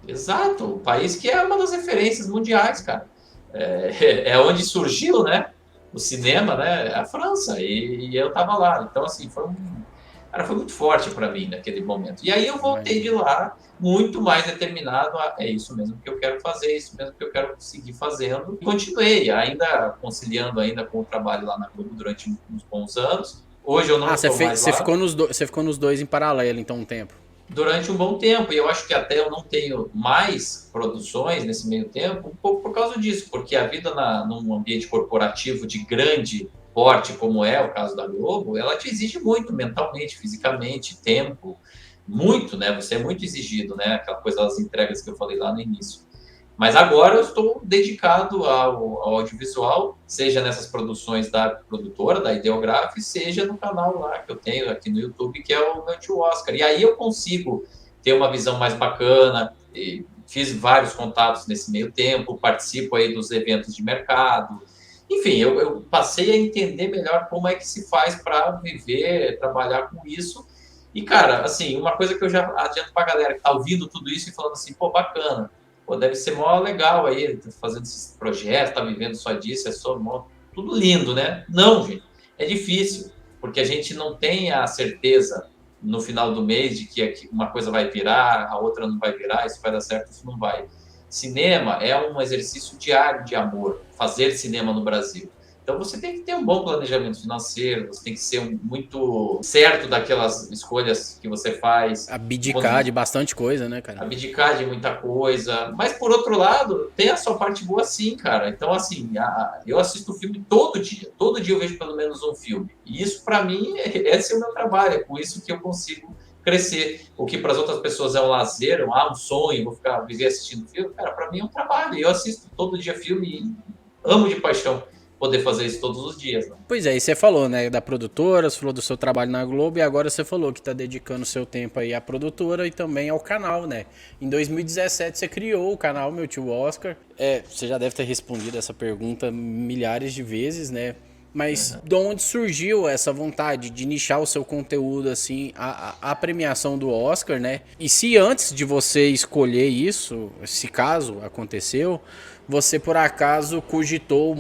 Exato, o país que é uma das referências mundiais, cara. É onde surgiu, né, o cinema, né, a França, e eu tava lá. Então, assim, cara, foi muito forte para mim naquele momento. E aí eu voltei de Imagina. lá muito mais determinado é isso mesmo que eu quero fazer, é isso mesmo que eu quero seguir fazendo. E continuei, ainda conciliando ainda com o trabalho lá na Globo durante uns bons anos. Hoje eu não Ah, estou mais você lá. ficou nos dois em paralelo, então, um tempo. Durante um bom tempo. E eu acho que até eu não tenho mais produções nesse meio tempo, um pouco por causa disso, porque a vida num ambiente corporativo de grande porte, como é o caso da Globo, ela te exige muito mentalmente, fisicamente, tempo, muito, né? Você é muito exigido, né? Aquela coisa das entregas que eu falei lá no início. Mas agora eu estou dedicado ao audiovisual, seja nessas produções da produtora, da Ideograph, seja no canal lá que eu tenho aqui no YouTube, que é o meu tio Oscar. E aí eu consigo ter uma visão mais bacana, fiz vários contatos nesse meio tempo, participo aí dos eventos de mercado. Enfim, eu passei a entender melhor como é que se faz para viver, trabalhar com isso. E, cara, assim, uma coisa que eu já adianto para a galera que está ouvindo tudo isso e falando assim, pô, bacana, pô, deve ser mó legal aí, fazendo esses projetos, tá vivendo só disso, é só mó, tudo lindo, né? Não, gente, é difícil, porque a gente não tem a certeza no final do mês de que uma coisa vai virar, a outra não vai virar, isso vai dar certo, isso não vai. Cinema é um exercício diário de amor, fazer cinema no Brasil. Então você tem que ter um bom planejamento financeiro, você tem que ser muito certo daquelas escolhas que você faz. Abdicar de bastante coisa, né, cara? Abdicar de muita coisa. Mas, por outro lado, tem a sua parte boa sim, cara. Então, assim, eu assisto filme todo dia. Todo dia eu vejo pelo menos um filme. E isso, para mim, esse é o meu trabalho. É com isso que eu consigo crescer. O que para as outras pessoas é um lazer, um sonho, vou viver assistindo filme. Cara, para mim é um trabalho. Eu assisto todo dia filme e amo de paixão poder fazer isso todos os dias. Né? Pois é, e você falou, né, da produtora, você falou do seu trabalho na Globo e agora você falou que tá dedicando seu tempo aí à produtora e também ao canal, né? Em 2017 você criou o canal Meu Tio Oscar. Você já deve ter respondido essa pergunta milhares de vezes, né? Mas de onde surgiu essa vontade de nichar o seu conteúdo, assim, a premiação do Oscar, né? E se antes de você escolher isso, se caso aconteceu, você por acaso cogitou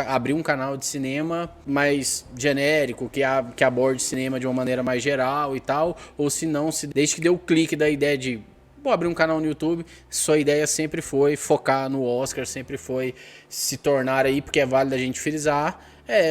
abrir um canal de cinema mais genérico, que aborde cinema de uma maneira mais geral e tal, ou se não, desde que deu o clique da ideia de vou abrir um canal no YouTube, sua ideia sempre foi focar no Oscar, sempre foi se tornar aí, porque é válido a gente frisar,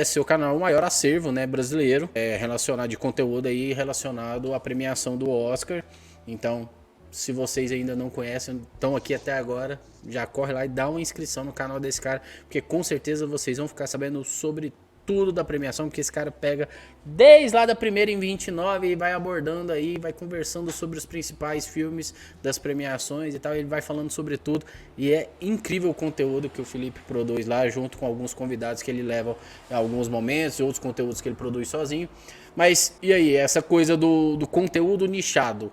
seu canal o maior acervo, né, brasileiro, relacionado de conteúdo aí relacionado à premiação do Oscar. Então, se vocês ainda não conhecem, estão aqui até agora, já corre lá e dá uma inscrição no canal desse cara, porque com certeza vocês vão ficar sabendo sobre tudo da premiação, porque esse cara pega desde lá da primeira em 29 e vai abordando aí, vai conversando sobre os principais filmes das premiações e tal, ele vai falando sobre tudo, e é incrível o conteúdo que o Felipe produz lá, junto com alguns convidados que ele leva em alguns momentos, e outros conteúdos que ele produz sozinho. Mas, e aí, essa coisa do conteúdo nichado,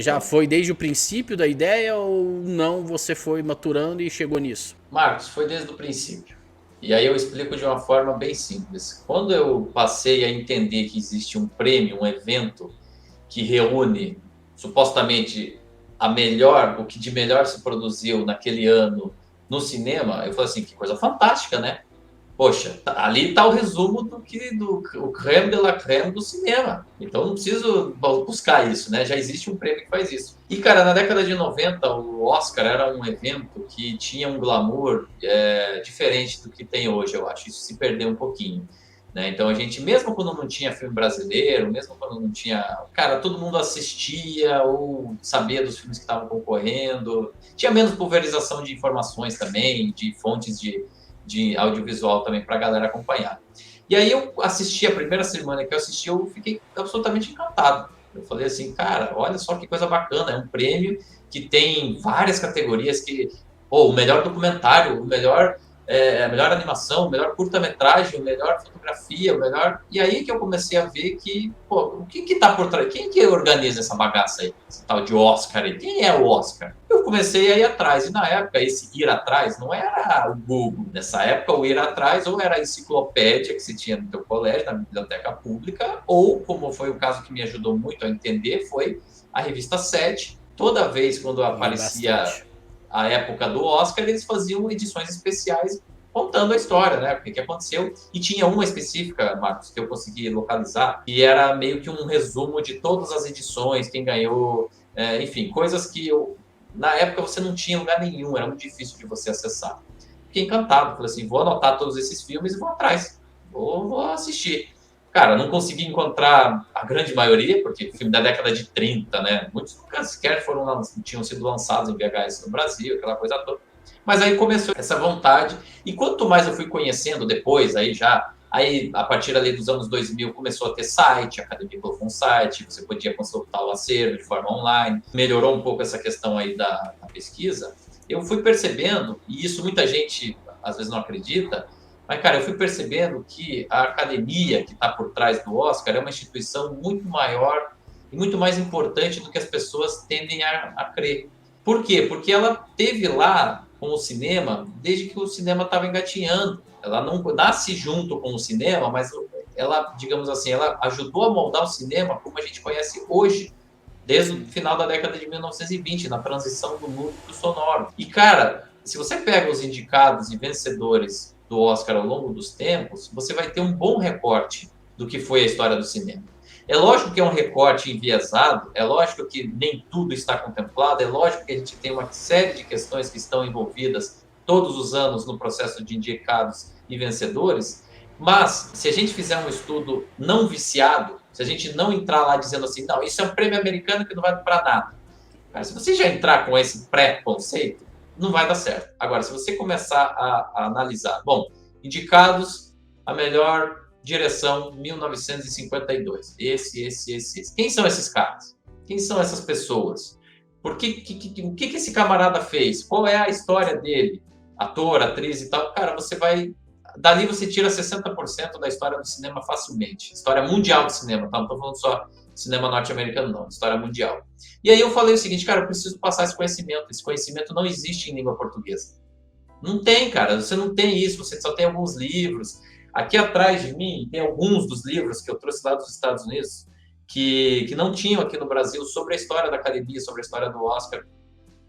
já foi desde o princípio da ideia ou não, você foi maturando e chegou nisso? Marcos, foi desde o princípio. E aí eu explico de uma forma bem simples. Quando eu passei a entender que existe um prêmio, um evento que reúne supostamente o que de melhor se produziu naquele ano no cinema, eu falei assim, que coisa fantástica, né? Poxa, ali está o resumo do creme de la creme do cinema. Então não preciso buscar isso, né? Já existe um prêmio que faz isso. E, cara, na década de 90, o Oscar era um evento que tinha um glamour diferente do que tem hoje, eu acho. Isso se perdeu um pouquinho. Né? Então a gente, mesmo quando não tinha filme brasileiro, mesmo quando não tinha... Cara, todo mundo assistia ou sabia dos filmes que estavam concorrendo. Tinha menos pulverização de informações também, de fontes de audiovisual também para a galera acompanhar. E aí eu assisti, a primeira semana que eu assisti, eu fiquei absolutamente encantado. Eu falei assim, cara, olha só que coisa bacana, é um prêmio que tem várias categorias o melhor documentário, a melhor animação, o melhor curta-metragem, o melhor fotografia, o melhor... E aí que eu comecei a ver que, o que tá por trás? Quem que organiza essa bagaça aí? Esse tal de Oscar aí? Quem é o Oscar? Eu comecei a ir atrás, e na época esse ir atrás não era o Google. Nessa época o ir atrás ou era a enciclopédia que se tinha no teu colégio, na biblioteca pública, ou, como foi o caso que me ajudou muito a entender, foi a revista 7. Toda vez quando aparecia a época do Oscar, eles faziam edições especiais contando a história, né? O que aconteceu. E tinha uma específica, Marcos, que eu consegui localizar, que era meio que um resumo de todas as edições, quem ganhou, enfim, coisas que na época você não tinha em lugar nenhum, era muito difícil de você acessar. Fiquei encantado, falei assim, vou anotar todos esses filmes e vou atrás, vou assistir. Cara, não consegui encontrar a grande maioria, porque filme da década de 30, né? Muitos nunca sequer tinham sido lançados em VHS no Brasil, aquela coisa toda. Mas aí começou essa vontade, e quanto mais eu fui conhecendo depois, aí a partir ali dos anos 2000 começou a ter site, a Academia colocou um site, você podia consultar o acervo de forma online, melhorou um pouco essa questão aí da pesquisa. Eu fui percebendo, e isso muita gente às vezes não acredita, mas, cara, eu fui percebendo que a academia que está por trás do Oscar é uma instituição muito maior e muito mais importante do que as pessoas tendem a crer. Por quê? Porque ela teve lá com o cinema desde que o cinema estava engatinhando. Ela não nasce junto com o cinema, mas ela, digamos assim, ela ajudou a moldar o cinema como a gente conhece hoje, desde o final da década de 1920, na transição do mudo para o sonoro. E, cara, se você pega os indicados e vencedores do Oscar ao longo dos tempos, você vai ter um bom recorte do que foi a história do cinema. É lógico que é um recorte enviesado, é lógico que nem tudo está contemplado, é lógico que a gente tem uma série de questões que estão envolvidas todos os anos no processo de indicados e vencedores, mas se a gente fizer um estudo não viciado, se a gente não entrar lá dizendo assim, não, isso é um prêmio americano que não vai para nada. Cara, se você já entrar com esse pré-conceito, não vai dar certo. Agora, se você começar a analisar, bom, indicados a melhor direção 1952, esse. Quem são esses caras? Quem são essas pessoas? O que esse camarada fez? Qual é a história dele? Ator, atriz e tal. Cara, dali você tira 60% da história do cinema facilmente. História mundial do cinema, tá? Não estou falando só cinema norte-americano, não. História mundial. E aí eu falei o seguinte, cara, eu preciso passar esse conhecimento. Esse conhecimento não existe em língua portuguesa. Não tem, cara. Você não tem isso. Você só tem alguns livros. Aqui atrás de mim tem alguns dos livros que eu trouxe lá dos Estados Unidos que não tinham aqui no Brasil sobre a história da academia, sobre a história do Oscar.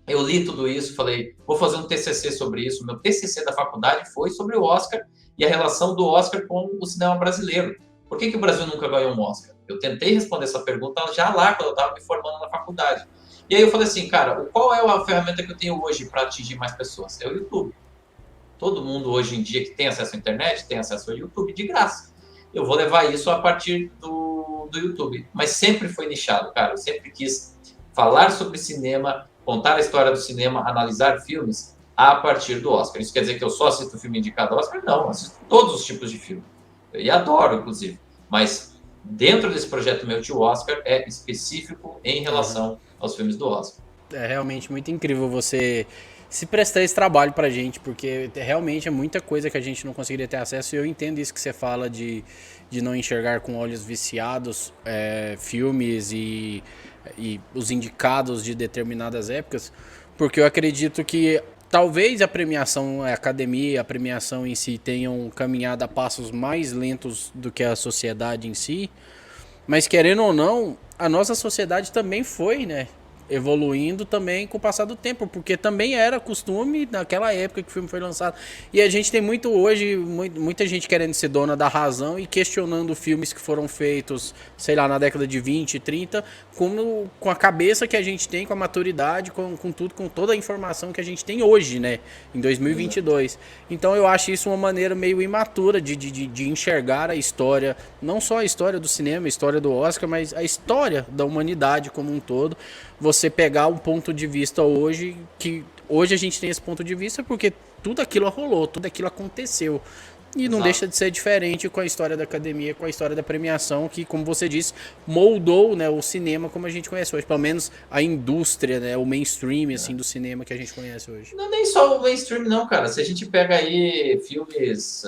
Eu li tudo isso, falei, vou fazer um TCC sobre isso. Meu TCC da faculdade foi sobre o Oscar e a relação do Oscar com o cinema brasileiro. Por que o Brasil nunca ganhou um Oscar? Eu tentei responder essa pergunta já lá, quando eu estava me formando na faculdade. E aí eu falei assim, cara, qual é a ferramenta que eu tenho hoje para atingir mais pessoas? É o YouTube. Todo mundo hoje em dia que tem acesso à internet, tem acesso ao YouTube de graça. Eu vou levar isso a partir do YouTube. Mas sempre foi nichado, cara. Eu sempre quis falar sobre cinema, contar a história do cinema, analisar filmes a partir do Oscar. Isso quer dizer que eu só assisto filme indicado ao Oscar? Não, assisto todos os tipos de filme. E adoro, inclusive. Mas dentro desse projeto meu de Oscar é específico em Aham. relação aos filmes do Oscar. É realmente muito incrível você se prestar esse trabalho pra gente, porque realmente é muita coisa que a gente não conseguiria ter acesso. E eu entendo isso que você fala de não enxergar com olhos viciados filmes e os indicados de determinadas épocas, porque eu acredito que talvez a premiação, a academia, a premiação em si tenham caminhado a passos mais lentos do que a sociedade em si, mas querendo ou não, a nossa sociedade também foi, né? Evoluindo também com o passar do tempo, porque também era costume naquela época que o filme foi lançado. E a gente tem muito hoje, muita gente querendo ser dona da razão e questionando filmes que foram feitos, sei lá, na década de 20, 30, com a cabeça que a gente tem, com a maturidade, com tudo, com toda a informação que a gente tem hoje, né? Em Exato. 2022. Então eu acho isso uma maneira meio imatura de enxergar a história, não só a história do cinema, a história do Oscar, mas a história da humanidade como um todo. Você pegar um ponto de vista hoje, que hoje a gente tem esse ponto de vista porque tudo aquilo rolou, tudo aquilo aconteceu. E não deixa Exato. de ser diferente com a história da academia, com a história da premiação, que, como você disse, moldou, né, o cinema como a gente conhece hoje. Pelo menos a indústria, né, o mainstream assim, do cinema que a gente conhece hoje. Não é nem só o mainstream, não, cara. Se a gente pega aí filmes.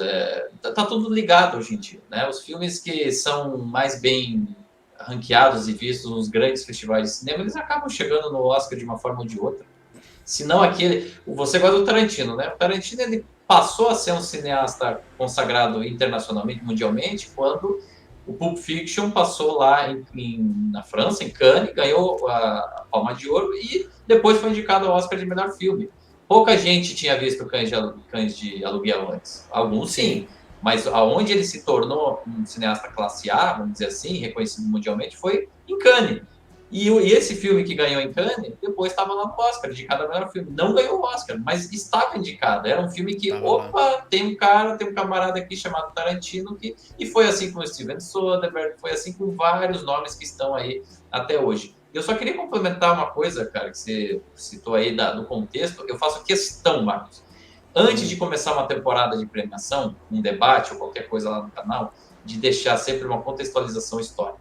Tá tudo ligado hoje em dia, né? Os filmes que são mais bem ranqueados e vistos nos grandes festivais de cinema, eles acabam chegando no Oscar de uma forma ou de outra. Se não aquele. Você gosta do Tarantino, né? O Tarantino ele passou a ser um cineasta consagrado internacionalmente, mundialmente, quando o Pulp Fiction passou lá na França, em Cannes, ganhou a Palma de Ouro e depois foi indicado ao Oscar de melhor filme. Pouca gente tinha visto Cães de Aluguel antes. Alguns Sim. sim, mas aonde ele se tornou um cineasta classe A, vamos dizer assim, reconhecido mundialmente, foi em Cannes. E esse filme que ganhou em Cannes, depois estava lá no Oscar, indicado a melhor filme. Não ganhou o Oscar, mas estava indicado. Era um filme que, Tava lá. opa, tem um camarada aqui chamado Tarantino, e foi assim com o Steven Soderbergh, foi assim com vários nomes que estão aí até hoje. Eu só queria complementar uma coisa, cara, que você citou aí do contexto. Eu faço questão, Marcos. Antes de começar uma temporada de premiação, um debate ou qualquer coisa lá no canal, de deixar sempre uma contextualização histórica.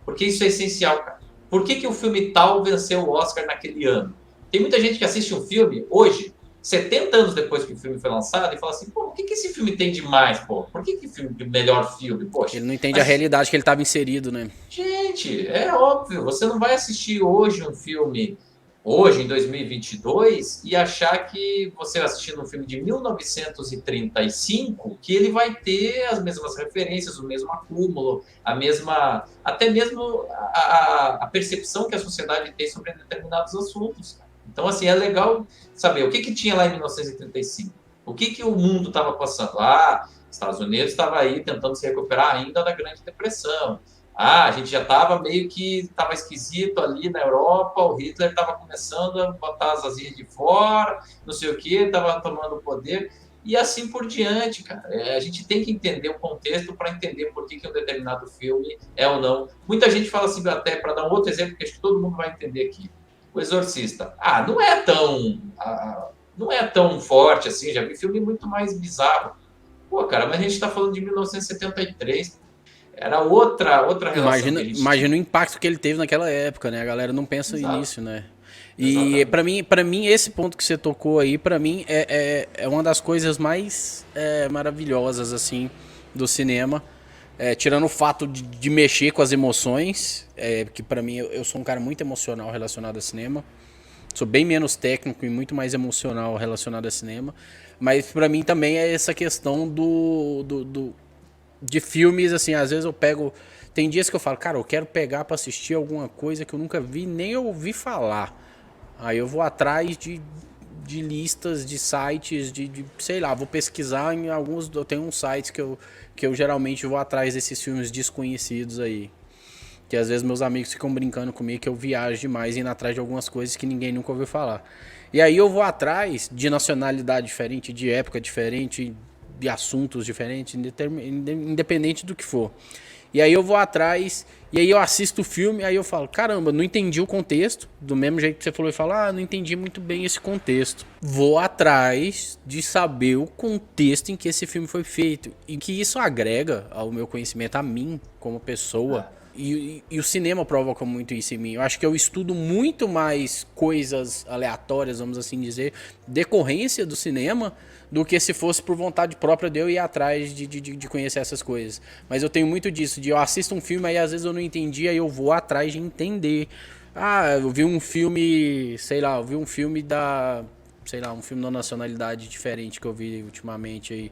Porque isso é essencial, cara. Por que o filme tal venceu o Oscar naquele ano? Tem muita gente que assiste um filme hoje, 70 anos depois que o filme foi lançado, e fala assim, pô, o que esse filme tem demais, pô? Por que filme de melhor filme? Poxa, Ele não entende a mas, realidade que ele estava inserido, né? gente, é óbvio, você não vai assistir hoje um filme, hoje, em 2022, e achar que você assistindo um filme de 1935, que ele vai ter as mesmas referências, o mesmo acúmulo, a mesma, até mesmo a percepção que a sociedade tem sobre determinados assuntos. Então, assim, é legal saber o que tinha lá em 1935. O que o mundo estava passando? Ah, Estados Unidos estava aí tentando se recuperar ainda da Grande Depressão. Ah, a gente já estava meio que estava esquisito ali na Europa, o Hitler estava começando a botar as asinhas de fora, não sei o que, estava tomando o poder, e assim por diante, cara. A gente tem que entender o contexto para entender por que um determinado filme é ou não. Muita gente fala assim, até para dar um outro exemplo que acho que todo mundo vai entender aqui. O Exorcista. Não é tão forte assim, já vi filme muito mais bizarro. Pô, cara, mas a gente está falando de 1973. Era outra relação que a gente Imagina tinha. o impacto que ele teve naquela época, né? A galera não pensa Exato, nisso, né? E exatamente. para mim esse ponto que você tocou aí, para mim é uma das coisas mais maravilhosas assim do cinema. Tirando o fato de mexer com as emoções, que para mim eu sou um cara muito emocional relacionado a cinema. Sou bem menos técnico e muito mais emocional relacionado a cinema. Mas para mim também é essa questão de filmes, assim, às vezes eu pego. Tem dias que eu falo, cara, eu quero pegar pra assistir alguma coisa que eu nunca vi, nem ouvi falar. Aí eu vou atrás de listas, de sites, sei lá, vou pesquisar em alguns. Eu tenho uns sites que eu geralmente vou atrás desses filmes desconhecidos aí. Que às vezes meus amigos ficam brincando comigo que eu viajo demais indo atrás de algumas coisas que ninguém nunca ouviu falar. E aí eu vou atrás de nacionalidade diferente, de época diferente, de assuntos diferentes, independente do que for. E aí eu vou atrás, e aí eu assisto o filme, aí eu falo, caramba, não entendi o contexto, do mesmo jeito que você falou, e fala, não entendi muito bem esse contexto. Vou atrás de saber o contexto em que esse filme foi feito, e que isso agrega ao meu conhecimento, a mim, como pessoa. E o cinema provoca muito isso em mim. Eu acho que eu estudo muito mais coisas aleatórias, vamos assim dizer, decorrência do cinema, do que se fosse por vontade própria de eu ir atrás de conhecer essas coisas. Mas eu tenho muito disso, de eu assisto um filme aí às vezes eu não entendi, aí eu vou atrás de entender. Eu vi um filme, sei lá, um filme da nacionalidade diferente que eu vi ultimamente aí.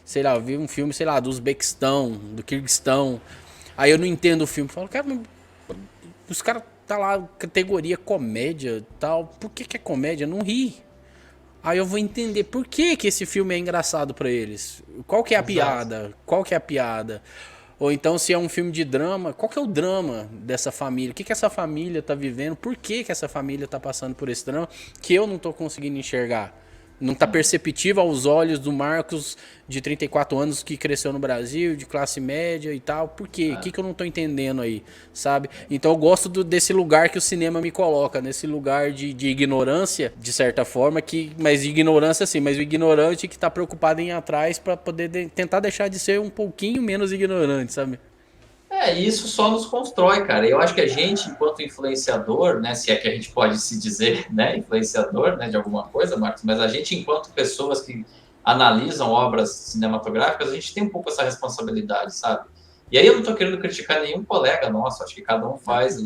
Sei lá, eu vi um filme, sei lá, do Uzbequistão, do Kirguistão. Aí eu não entendo o filme. Falo, cara, os caras tá lá, categoria comédia e tal. Por que é comédia? Não ri. Aí eu vou entender por que esse filme é engraçado pra eles. Qual que é a piada? Qual que é a piada? Ou então, se é um filme de drama, qual que é o drama dessa família? O que essa família tá vivendo? Por que essa família tá passando por esse drama que eu não tô conseguindo enxergar? Não tá perceptível aos olhos do Marcos de 34 anos que cresceu no Brasil, de classe média e tal. Por quê? O que eu não tô entendendo aí, sabe? Então eu gosto desse lugar que o cinema me coloca, nesse lugar de ignorância, de certa forma, mas de ignorância sim, mas o ignorante que tá preocupado em ir atrás pra poder tentar deixar de ser um pouquinho menos ignorante, sabe? Isso só nos constrói, cara. Eu acho que a gente, enquanto influenciador, né, se é que a gente pode se dizer, né, influenciador, né, de alguma coisa, Marcos, mas a gente, enquanto pessoas que analisam obras cinematográficas, a gente tem um pouco essa responsabilidade, sabe? E aí eu não estou querendo criticar nenhum colega nosso, acho que cada um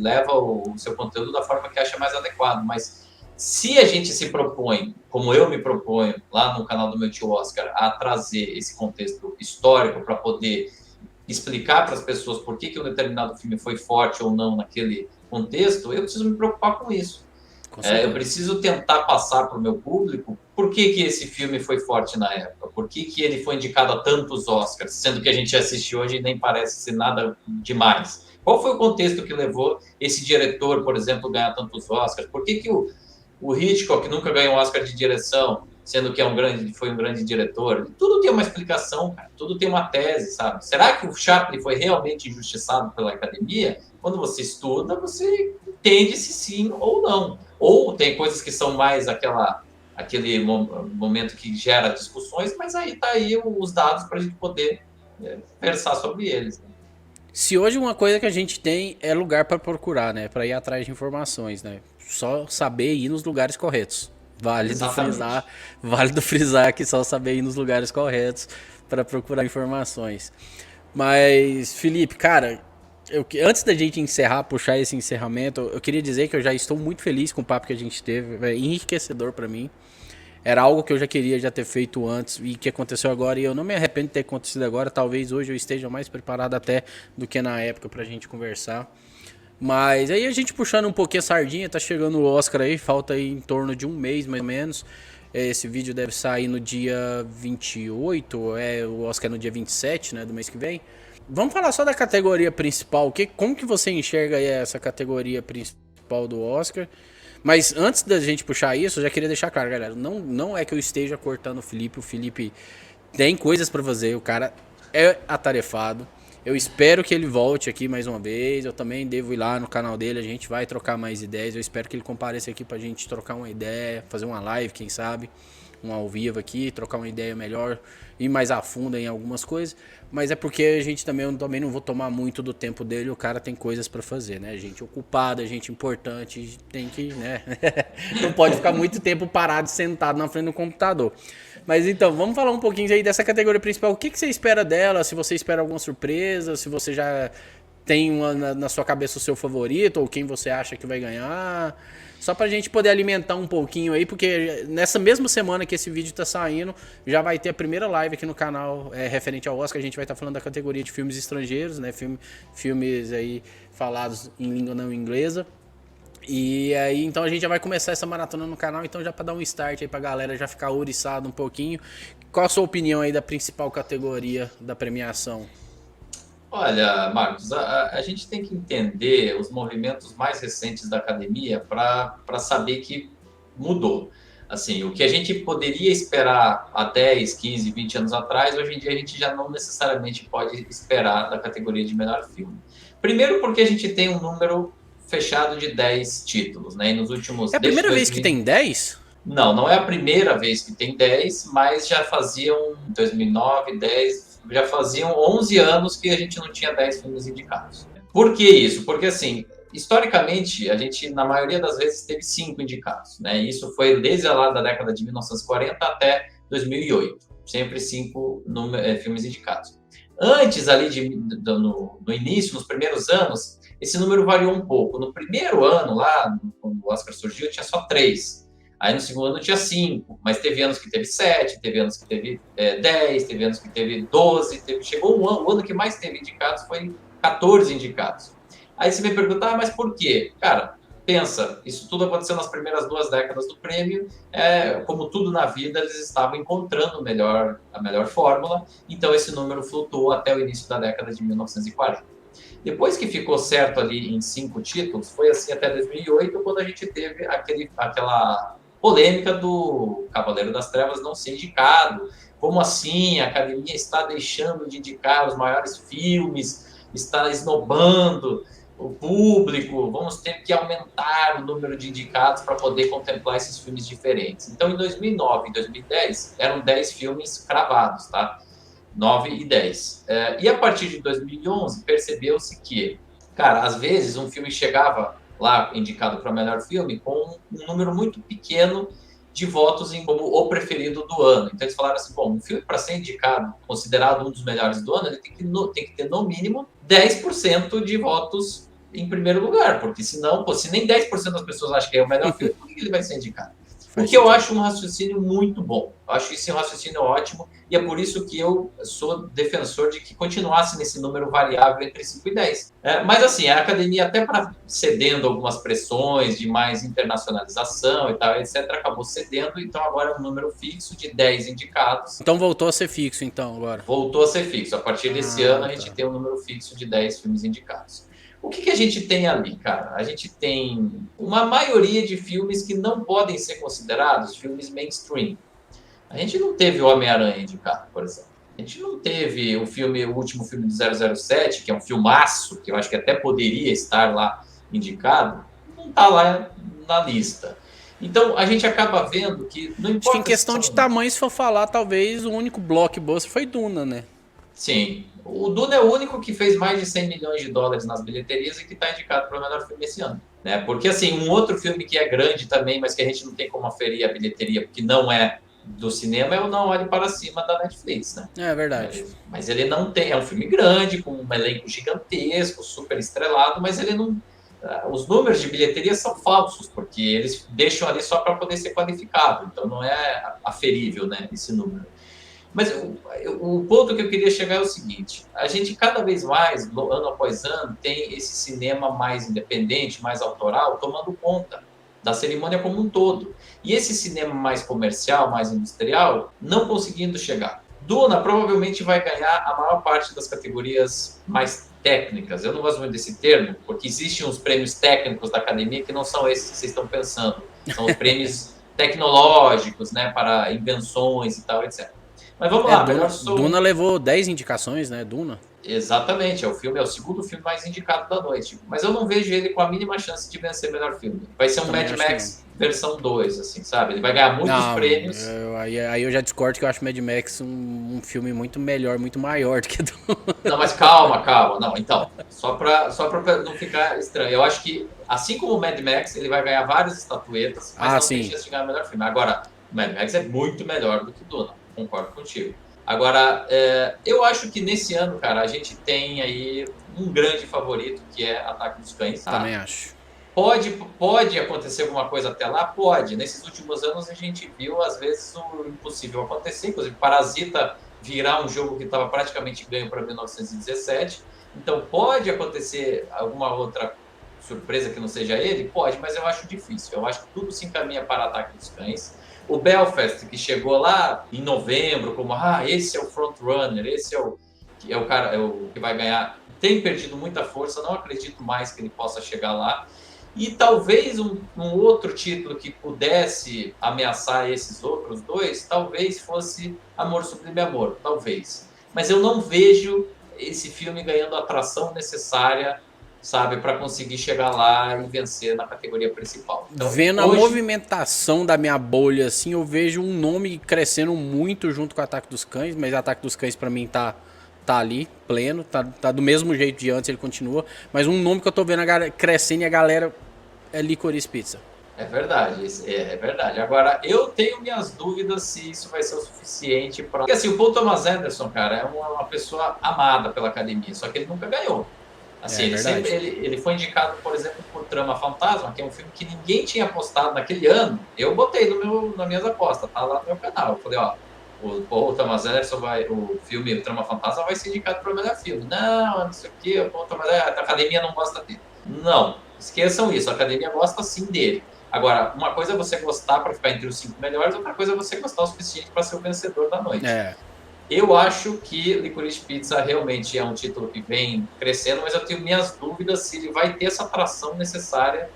leva o seu conteúdo da forma que acha mais adequado, mas se a gente se propõe, como eu me proponho lá no canal do meu tio Oscar, a trazer esse contexto histórico para poder explicar para as pessoas por que um determinado filme foi forte ou não naquele contexto, eu preciso me preocupar com isso. Eu preciso tentar passar para o meu público por que esse filme foi forte na época, por que ele foi indicado a tantos Oscars, sendo que a gente assiste hoje e nem parece ser nada demais. Qual foi o contexto que levou esse diretor, por exemplo, a ganhar tantos Oscars? Por que o Hitchcock nunca ganhou um Oscar de direção, sendo que foi um grande diretor? Tudo tem uma explicação, cara. Tudo tem uma tese, sabe? Será que o Chaplin foi realmente injustiçado pela academia? Quando você estuda, você entende se sim ou não. Ou tem coisas que são mais aquele momento que gera discussões, mas aí tá aí os dados para a gente poder versar sobre eles. Né? Se hoje uma coisa que a gente tem é lugar para procurar, né? Para ir atrás de informações, né? Só saber ir nos lugares corretos. Válido frisar que só saber ir nos lugares corretos para procurar informações. Mas, Felipe, cara, antes da gente puxar esse encerramento, eu queria dizer que eu já estou muito feliz com o papo que a gente teve. É enriquecedor para mim. Era algo que eu já queria ter feito antes e que aconteceu agora. E eu não me arrependo de ter acontecido agora. Talvez hoje eu esteja mais preparado até do que na época pra gente conversar. Mas aí a gente puxando um pouquinho a sardinha, tá chegando o Oscar aí. Falta aí em torno de um mês, mais ou menos. Esse vídeo deve sair no dia 28. O Oscar é no dia 27, né, do mês que vem. Vamos falar só da categoria principal. Como que você enxerga aí essa categoria principal do Oscar? Mas antes da gente puxar isso, eu já queria deixar claro, galera. Não é que eu esteja cortando o Felipe. O Felipe tem coisas pra fazer. O cara é atarefado. Eu espero que ele volte aqui mais uma vez. Eu também devo ir lá no canal dele. A gente vai trocar mais ideias. Eu espero que ele compareça aqui pra gente trocar uma ideia. Fazer uma live, quem sabe. Um ao vivo aqui. Trocar uma ideia melhor. Ir mais a fundo em algumas coisas. Mas é porque a gente também não vou tomar muito do tempo dele. O cara tem coisas pra fazer, né? Gente ocupada, gente importante. Tem que, né? Não pode ficar muito tempo parado, sentado na frente do computador. Mas então, vamos falar um pouquinho aí dessa categoria principal. O que você espera dela? Se você espera alguma surpresa? Se você já tem na sua cabeça o seu favorito? Ou quem você acha que vai ganhar? Só pra gente poder alimentar um pouquinho aí, porque nessa mesma semana que esse vídeo tá saindo, já vai ter a primeira live aqui no canal referente ao Oscar. A gente vai estar falando da categoria de filmes estrangeiros, né? Filmes aí falados em língua não inglesa. E aí, então a gente já vai começar essa maratona no canal, então já para dar um start aí pra galera já ficar ouriçado um pouquinho. Qual a sua opinião aí da principal categoria da premiação? Olha, Marcos, a gente tem que entender os movimentos mais recentes da academia para saber que mudou. Assim, o que a gente poderia esperar há 10, 15, 20 anos atrás, hoje em dia a gente já não necessariamente pode esperar da categoria de melhor filme. Primeiro porque a gente tem um número fechado de 10 títulos, né? E nos últimos, É a desde primeira vez que 2000, tem 10? não, não é a primeira vez que tem 10, mas já faziam 2009, 10, já faziam 11 anos que a gente não tinha 10 filmes indicados. Por que isso? Porque, assim, historicamente, a gente, na maioria das vezes, teve 5 indicados, né? Isso foi desde lá da década de 1940 até 2008. Sempre 5 filmes indicados. Antes, ali, no início, nos primeiros anos, esse número variou um pouco. No primeiro ano, lá, quando o Oscar surgiu, tinha só 3. Aí no segundo ano tinha 5, mas teve anos que teve 7, teve anos que teve 10, teve anos que teve 12, chegou o ano que mais teve indicados foi 14 indicados. Aí você me pergunta, mas por quê? Cara, pensa, isso tudo aconteceu nas primeiras 2 décadas do prêmio, como tudo na vida, eles estavam encontrando a melhor fórmula, então esse número flutuou até o início da década de 1940. Depois que ficou certo ali em 5 títulos, foi assim até 2008, quando a gente teve aquela polêmica do Cavaleiro das Trevas não ser indicado. Como assim? A academia está deixando de indicar os maiores filmes, está esnobando o público, vamos ter que aumentar o número de indicados para poder contemplar esses filmes diferentes. Então, em 2009 e 2010, eram 10 filmes cravados, tá? 9 e 10. E a partir de 2011, percebeu-se que, cara, às vezes um filme chegava lá indicado para melhor filme com um número muito pequeno de votos como o preferido do ano. Então eles falaram assim, bom, um filme para ser indicado, considerado um dos melhores do ano, ele tem que ter no mínimo 10% de votos em primeiro lugar, porque senão, se nem 10% das pessoas acham que é o melhor filme, por que ele vai ser indicado? O que eu acho um raciocínio muito bom. Eu acho isso um raciocínio ótimo e é por isso que eu sou defensor de que continuasse nesse número variável entre 5 e 10. Mas assim, a academia, até para cedendo algumas pressões de mais internacionalização e tal, etc., acabou cedendo, então agora é um número fixo de 10 indicados. Então voltou a ser fixo, então, agora. Voltou a ser fixo. A partir desse ano, a gente tem um número fixo de 10 filmes indicados. O que a gente tem ali, cara? A gente tem uma maioria de filmes que não podem ser considerados filmes mainstream. A gente não teve o Homem-Aranha indicado, por exemplo. A gente não teve o último filme de 007, que é um filmaço, que eu acho que até poderia estar lá indicado, não está lá na lista. Então, a gente acaba vendo que não importa... Acho que em questão de tamanho, se for falar, talvez o único blockbuster foi Duna, né? Sim. O Duna é o único que fez mais de 100 milhões de dólares nas bilheterias e que está indicado para o melhor filme esse ano. Né? Porque, assim, um outro filme que é grande também, mas que a gente não tem como aferir a bilheteria, porque não é do cinema, é o Não Olhe Para Cima, da Netflix, né? É verdade. Mas ele não tem... É um filme grande, com um elenco gigantesco, super estrelado, mas ele não... Os números de bilheteria são falsos, porque eles deixam ali só para poder ser qualificado. Então, não é aferível, né, esse número. Mas o ponto que eu queria chegar é o seguinte: a gente cada vez mais, ano após ano, tem esse cinema mais independente, mais autoral, tomando conta da cerimônia como um todo. E esse cinema mais comercial, mais industrial, não conseguindo chegar. Duna provavelmente vai ganhar a maior parte das categorias mais técnicas. Eu não gosto muito desse termo, porque existem uns prêmios técnicos da academia que não são esses que vocês estão pensando. São os prêmios tecnológicos, né, para invenções e tal, etc. Mas vamos lá, Duna levou 10 indicações, né? Duna. Exatamente, é o segundo filme mais indicado da noite. Mas eu não vejo ele com a mínima chance de vencer melhor filme. Vai ser um Mad Max versão 2, assim, sabe? Ele vai ganhar muitos prêmios. Aí eu já discordo, que eu acho Mad Max um filme muito melhor, muito maior do que Duna. Não, mas calma. Não, então, só pra não ficar estranho. Eu acho que, assim como o Mad Max, ele vai ganhar várias estatuetas, mas não tem chance de ganhar o melhor filme. Agora, o Mad Max é muito melhor do que Duna, concordo contigo. Agora, eu acho que nesse ano, cara, a gente tem aí um grande favorito, que é Ataque dos Cães. Também acho. Pode acontecer alguma coisa até lá? Pode. Nesses últimos anos a gente viu, às vezes, o impossível acontecer. Inclusive, Parasita virar um jogo que estava praticamente ganho para 1917. Então, pode acontecer alguma outra surpresa que não seja ele? Pode, mas eu acho difícil. Eu acho que tudo se encaminha para Ataque dos Cães. O Belfast, que chegou lá em novembro, como, esse é o frontrunner, esse é o cara que vai ganhar, tem perdido muita força, não acredito mais que ele possa chegar lá. E talvez um outro título que pudesse ameaçar esses outros dois, talvez fosse Amor Sublime Amor, talvez. Mas eu não vejo esse filme ganhando a atração necessária, sabe, para conseguir chegar lá e vencer na categoria principal. Então, Vendo a hoje, movimentação da minha bolha, assim, eu vejo um nome crescendo muito junto com o Ataque dos Cães, mas o Ataque dos Cães pra mim tá ali, pleno, tá do mesmo jeito de antes, ele continua. Mas um nome que eu tô vendo crescendo e a galera é Licorice Pizza. é verdade, é verdade. Agora, eu tenho minhas dúvidas se isso vai ser o suficiente para. Porque assim, o Paul Thomas Anderson, cara, é uma pessoa amada pela academia, só que ele nunca ganhou. Assim, É ele sempre verdade. ele foi indicado, por exemplo, por Trama Fantasma, que é um filme que ninguém tinha apostado naquele ano. Eu botei nas minhas apostas, tá lá no meu canal. Eu falei, ó, o Paul Thomas Anderson o filme o Trama Fantasma vai ser indicado para o melhor filme. Não sei o que, o Paul Thomas Anderson, a academia não gosta dele. Não, esqueçam isso, a academia gosta sim dele. Agora, uma coisa é você gostar para ficar entre os 5 melhores, outra coisa é você gostar o suficiente para ser o vencedor da noite. É. Eu acho que Licorice Pizza realmente é um título que vem crescendo, mas eu tenho minhas dúvidas se ele vai ter essa atração necessária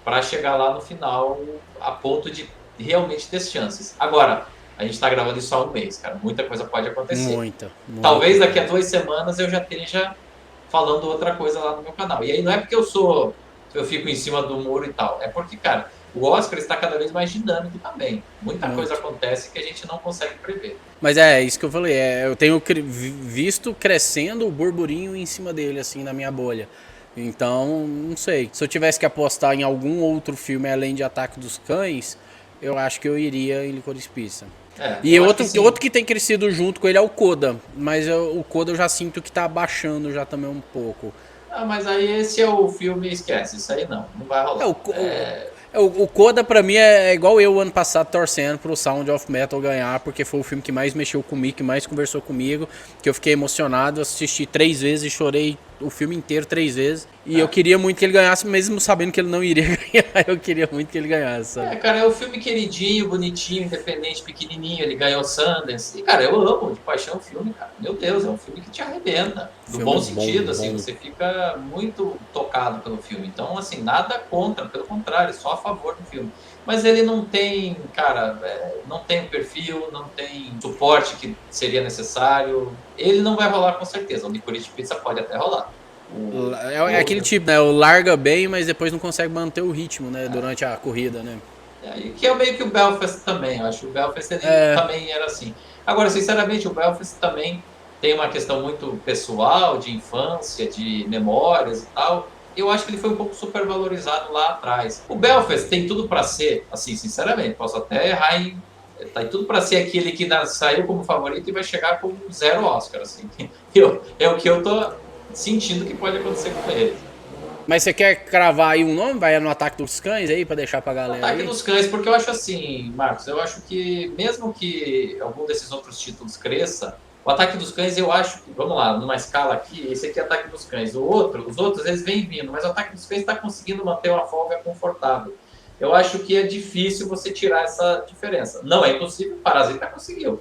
para chegar lá no final a ponto de realmente ter chances. Agora, a gente está gravando isso há um mês, cara. Muita coisa pode acontecer. Muita. Talvez daqui a 2 semanas eu já esteja falando outra coisa lá no meu canal. E aí não é porque eu fico em cima do muro e tal. É porque, cara, o Oscar está cada vez mais dinâmico também. Muita coisa acontece que a gente não consegue prever. Mas é isso que eu falei. Eu tenho visto crescendo o burburinho em cima dele, assim, na minha bolha. Então, não sei. Se eu tivesse que apostar em algum outro filme além de Ataque dos Cães, eu acho que eu iria em Licorice Pizza. E outro que tem crescido junto com ele é o Coda. Mas o Coda eu já sinto que tá abaixando já também um pouco. Ah, mas aí esse é o filme, esquece. Isso aí não vai rolar. O Coda pra mim é igual eu ano passado torcendo pro Sound of Metal ganhar, porque foi o filme que mais mexeu comigo, que mais conversou comigo, que eu fiquei emocionado, assisti 3 vezes e chorei o filme inteiro 3 vezes. E eu queria muito que ele ganhasse, mesmo sabendo que ele não iria ganhar, eu queria muito que ele ganhasse, sabe? Cara, é um filme queridinho, bonitinho, independente, pequenininho. Ele ganhou Sundance. E, cara, eu amo de paixão o filme, cara. Meu Deus, é um filme que te arrebenta. No bom sentido, assim, você fica muito tocado pelo filme. Então, assim, nada contra, pelo contrário, só a favor do filme. Mas ele não tem, cara, não tem o perfil, não tem suporte que seria necessário. Ele não vai rolar com certeza. O Licorice Pizza pode até rolar. É aquele tipo, né? O larga bem, mas depois não consegue manter o ritmo, né? Durante a corrida, né? Que é meio que o Belfast também. Eu acho que o Belfast ele também era assim. Agora, sinceramente, o Belfast também tem uma questão muito pessoal, de infância, de memórias e tal. Eu acho que ele foi um pouco supervalorizado lá atrás. O Belfast tem tudo para ser, assim, sinceramente, posso até errar em. Tá tudo para ser aquele que saiu como favorito e vai chegar com 0 Oscar, assim. É o que eu tô sentindo que pode acontecer com ele. Mas você quer cravar aí um nome? Vai no Ataque dos Cães aí, pra deixar pra galera Ataque aí? dos Cães, porque eu acho assim, Marcos, eu acho que mesmo que algum desses outros títulos cresça, o Ataque dos Cães eu acho que, vamos lá, numa escala aqui, esse aqui é Ataque dos Cães, os outros eles vêm vindo, mas o Ataque dos Cães está conseguindo manter uma folga confortável. Eu acho que é difícil você tirar essa diferença. Não é impossível, o Parasita conseguiu.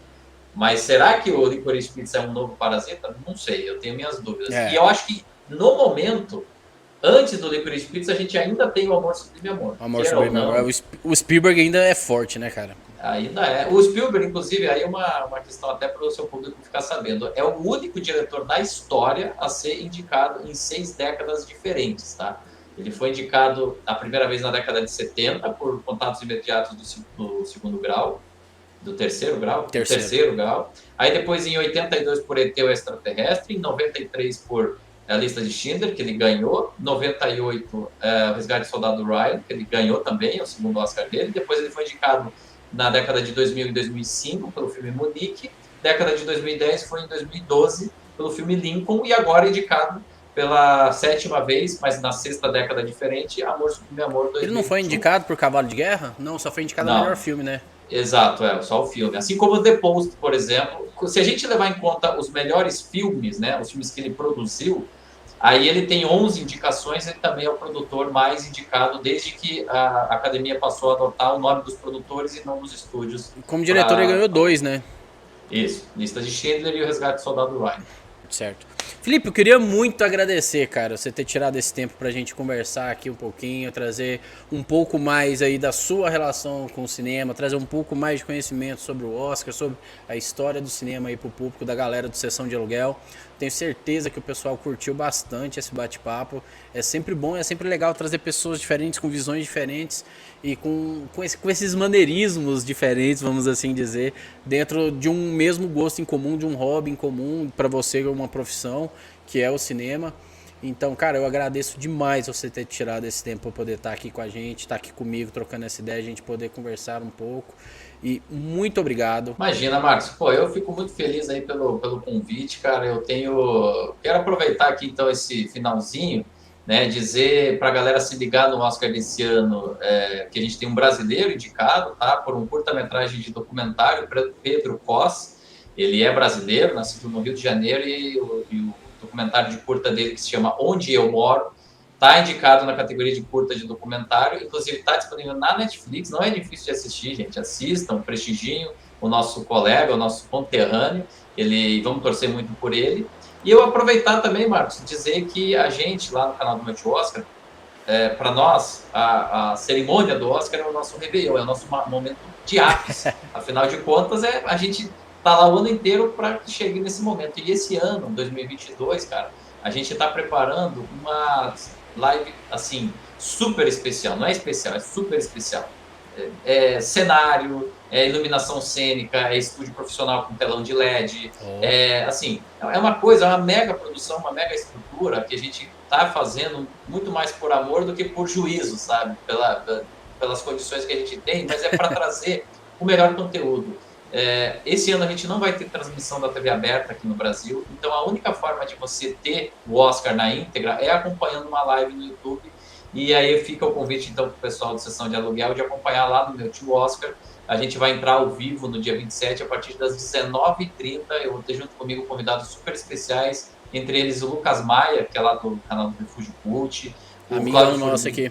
Mas será que o Licorice Pizza é um novo Parasita? Não sei, eu tenho minhas dúvidas. E eu acho que, no momento, antes do Licorice Pizza, a gente ainda tem o Amor Sublime Amor. Amor Sublime Amor. O Spielberg ainda é forte, né, cara? Ainda é. O Spielberg, inclusive, aí uma questão até para o seu público ficar sabendo. É o único diretor da história a ser indicado em 6 décadas diferentes, tá? Ele foi indicado a primeira vez na década de 70 por Contatos Imediatos do Segundo Grau, do Terceiro Grau? Terceiro Grau. Aí depois em 82 por ET o Extraterrestre, em 93 por A Lista de Schindler, que ele ganhou, 98 o Resgate do Soldado Ryan, que ele ganhou também, é o segundo Oscar dele. Depois ele foi indicado na década de 2000 e 2005 pelo filme Munique, década de 2010 foi em 2012 pelo filme Lincoln e agora indicado pela 7ª vez, mas na 6ª década diferente, Amor Sublime Amor 2021. Ele não foi indicado por Cavalo de Guerra? Não, só foi indicado no melhor filme, né? Exato, só o filme. Assim como o The Post, por exemplo. Se a gente levar em conta os melhores filmes, né, os filmes que ele produziu, aí ele tem 11 indicações, ele também é o produtor mais indicado desde que a academia passou a adotar o nome dos produtores e não dos estúdios. Como diretor ele ganhou 2, né? Isso, Lista de Schindler e o Resgate do Soldado Ryan. Certo. Felipe, eu queria muito agradecer, cara, você ter tirado esse tempo pra gente conversar aqui um pouquinho, trazer um pouco mais aí da sua relação com o cinema, trazer um pouco mais de conhecimento sobre o Oscar, sobre a história do cinema aí pro público, da galera do Sessão de Aluguel. Tenho certeza que o pessoal curtiu bastante esse bate-papo. É sempre bom, é sempre legal trazer pessoas diferentes, com visões diferentes e com esses maneirismos diferentes, vamos assim dizer, dentro de um mesmo gosto em comum, de um hobby em comum, para você uma profissão, que é o cinema. Então, cara, eu agradeço demais você ter tirado esse tempo para poder estar aqui com a gente, estar aqui comigo, trocando essa ideia, a gente poder conversar um pouco. E muito obrigado. Imagina, Marcos. Pô, eu fico muito feliz aí pelo convite, cara. Quero aproveitar aqui então esse finalzinho, né? Dizer para a galera se ligar no Oscar desse ano, que a gente tem um brasileiro indicado, tá? Por um curta-metragem de documentário, Pedro Cos. Ele é brasileiro, nascido no Rio de Janeiro, e o documentário de curta dele, que se chama Onde Eu Moro, está indicado na categoria de curta de documentário, inclusive está disponível na Netflix, não é difícil de assistir, gente, assistam, prestigiem o nosso colega, o nosso conterrâneo, vamos torcer muito por ele. E eu aproveitar também, Marcos, dizer que a gente, lá no canal do Multi Oscar, para nós, a cerimônia do Oscar é o nosso réveillon, é o nosso momento de ápice. Afinal de contas, a gente tá lá o ano inteiro para que chegue nesse momento. E esse ano, 2022, cara, a gente está preparando uma live, assim, super especial. Não é especial, é super especial. Cenário, iluminação cênica, estúdio profissional com telão de LED. Assim, é uma coisa, é uma mega produção, uma mega estrutura que a gente está fazendo muito mais por amor do que por juízo, sabe? Pelas condições que a gente tem, mas é para trazer o melhor conteúdo. Esse ano a gente não vai ter transmissão da TV aberta aqui no Brasil, então a única forma de você ter o Oscar na íntegra é acompanhando uma live no YouTube. E aí fica o convite então para o pessoal de Sessão de Aluguel de acompanhar lá no meu tio Oscar. A gente vai entrar ao vivo no dia 27 a partir das 19h30. Eu vou ter junto comigo convidados super especiais, entre eles o Lucas Maia, que é lá do canal do Refúgio Cult, o Amigão nosso aqui.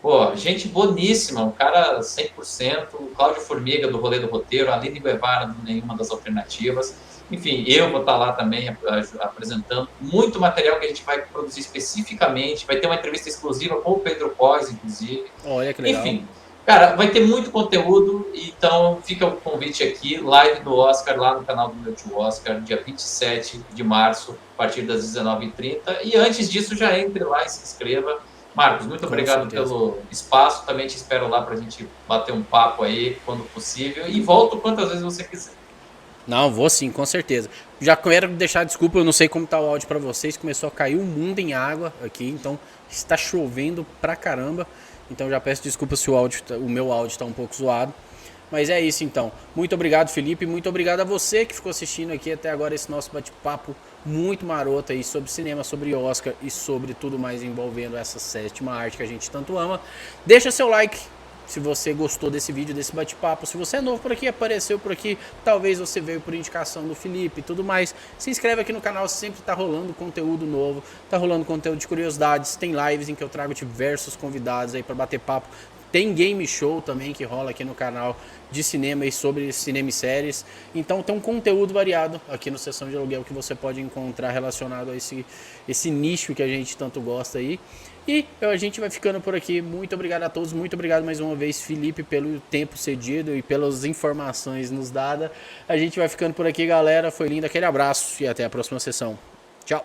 Pô, gente boníssima, um cara 100%, o Cláudio Formiga, do Rolê do Roteiro, a Aline Guevara, do Nenhuma das Alternativas. Enfim, eu vou estar lá também apresentando muito material que a gente vai produzir especificamente. Vai ter uma entrevista exclusiva com o Pedro Cos, inclusive. Olha que legal. Enfim, cara, vai ter muito conteúdo, então fica o convite aqui, live do Oscar lá no canal do meu tio Oscar, dia 27 de março, a partir das 19h30. E antes disso, já entre lá e se inscreva. Marcos, muito obrigado pelo espaço. Também te espero lá para a gente bater um papo aí, quando possível. E volto quantas vezes você quiser. Não, vou sim, com certeza. Já quero deixar desculpa, eu não sei como tá o áudio para vocês. Começou a cair o mundo em água aqui, então está chovendo pra caramba. Então já peço desculpa se o meu áudio está um pouco zoado. Mas é isso então. Muito obrigado, Felipe. Muito obrigado a você que ficou assistindo aqui até agora esse nosso bate-papo muito maroto aí sobre cinema, sobre Oscar e sobre tudo mais envolvendo essa sétima arte que a gente tanto ama. Deixa seu like se você gostou desse vídeo, desse bate-papo. Se você é novo por aqui, apareceu por aqui, talvez você veio por indicação do Felipe e tudo mais, se inscreve aqui no canal, sempre tá rolando conteúdo novo, tá rolando conteúdo de curiosidades, tem lives em que eu trago diversos convidados aí para bater papo. Tem game show também que rola aqui no canal de cinema e sobre cinema e séries. Então tem um conteúdo variado aqui no Sessão de Aluguel que você pode encontrar relacionado a esse nicho que a gente tanto gosta aí. E a gente vai ficando por aqui. Muito obrigado a todos. Muito obrigado mais uma vez, Felipe, pelo tempo cedido e pelas informações nos dadas. A gente vai ficando por aqui, galera. Foi lindo. Aquele abraço e até a próxima sessão. Tchau.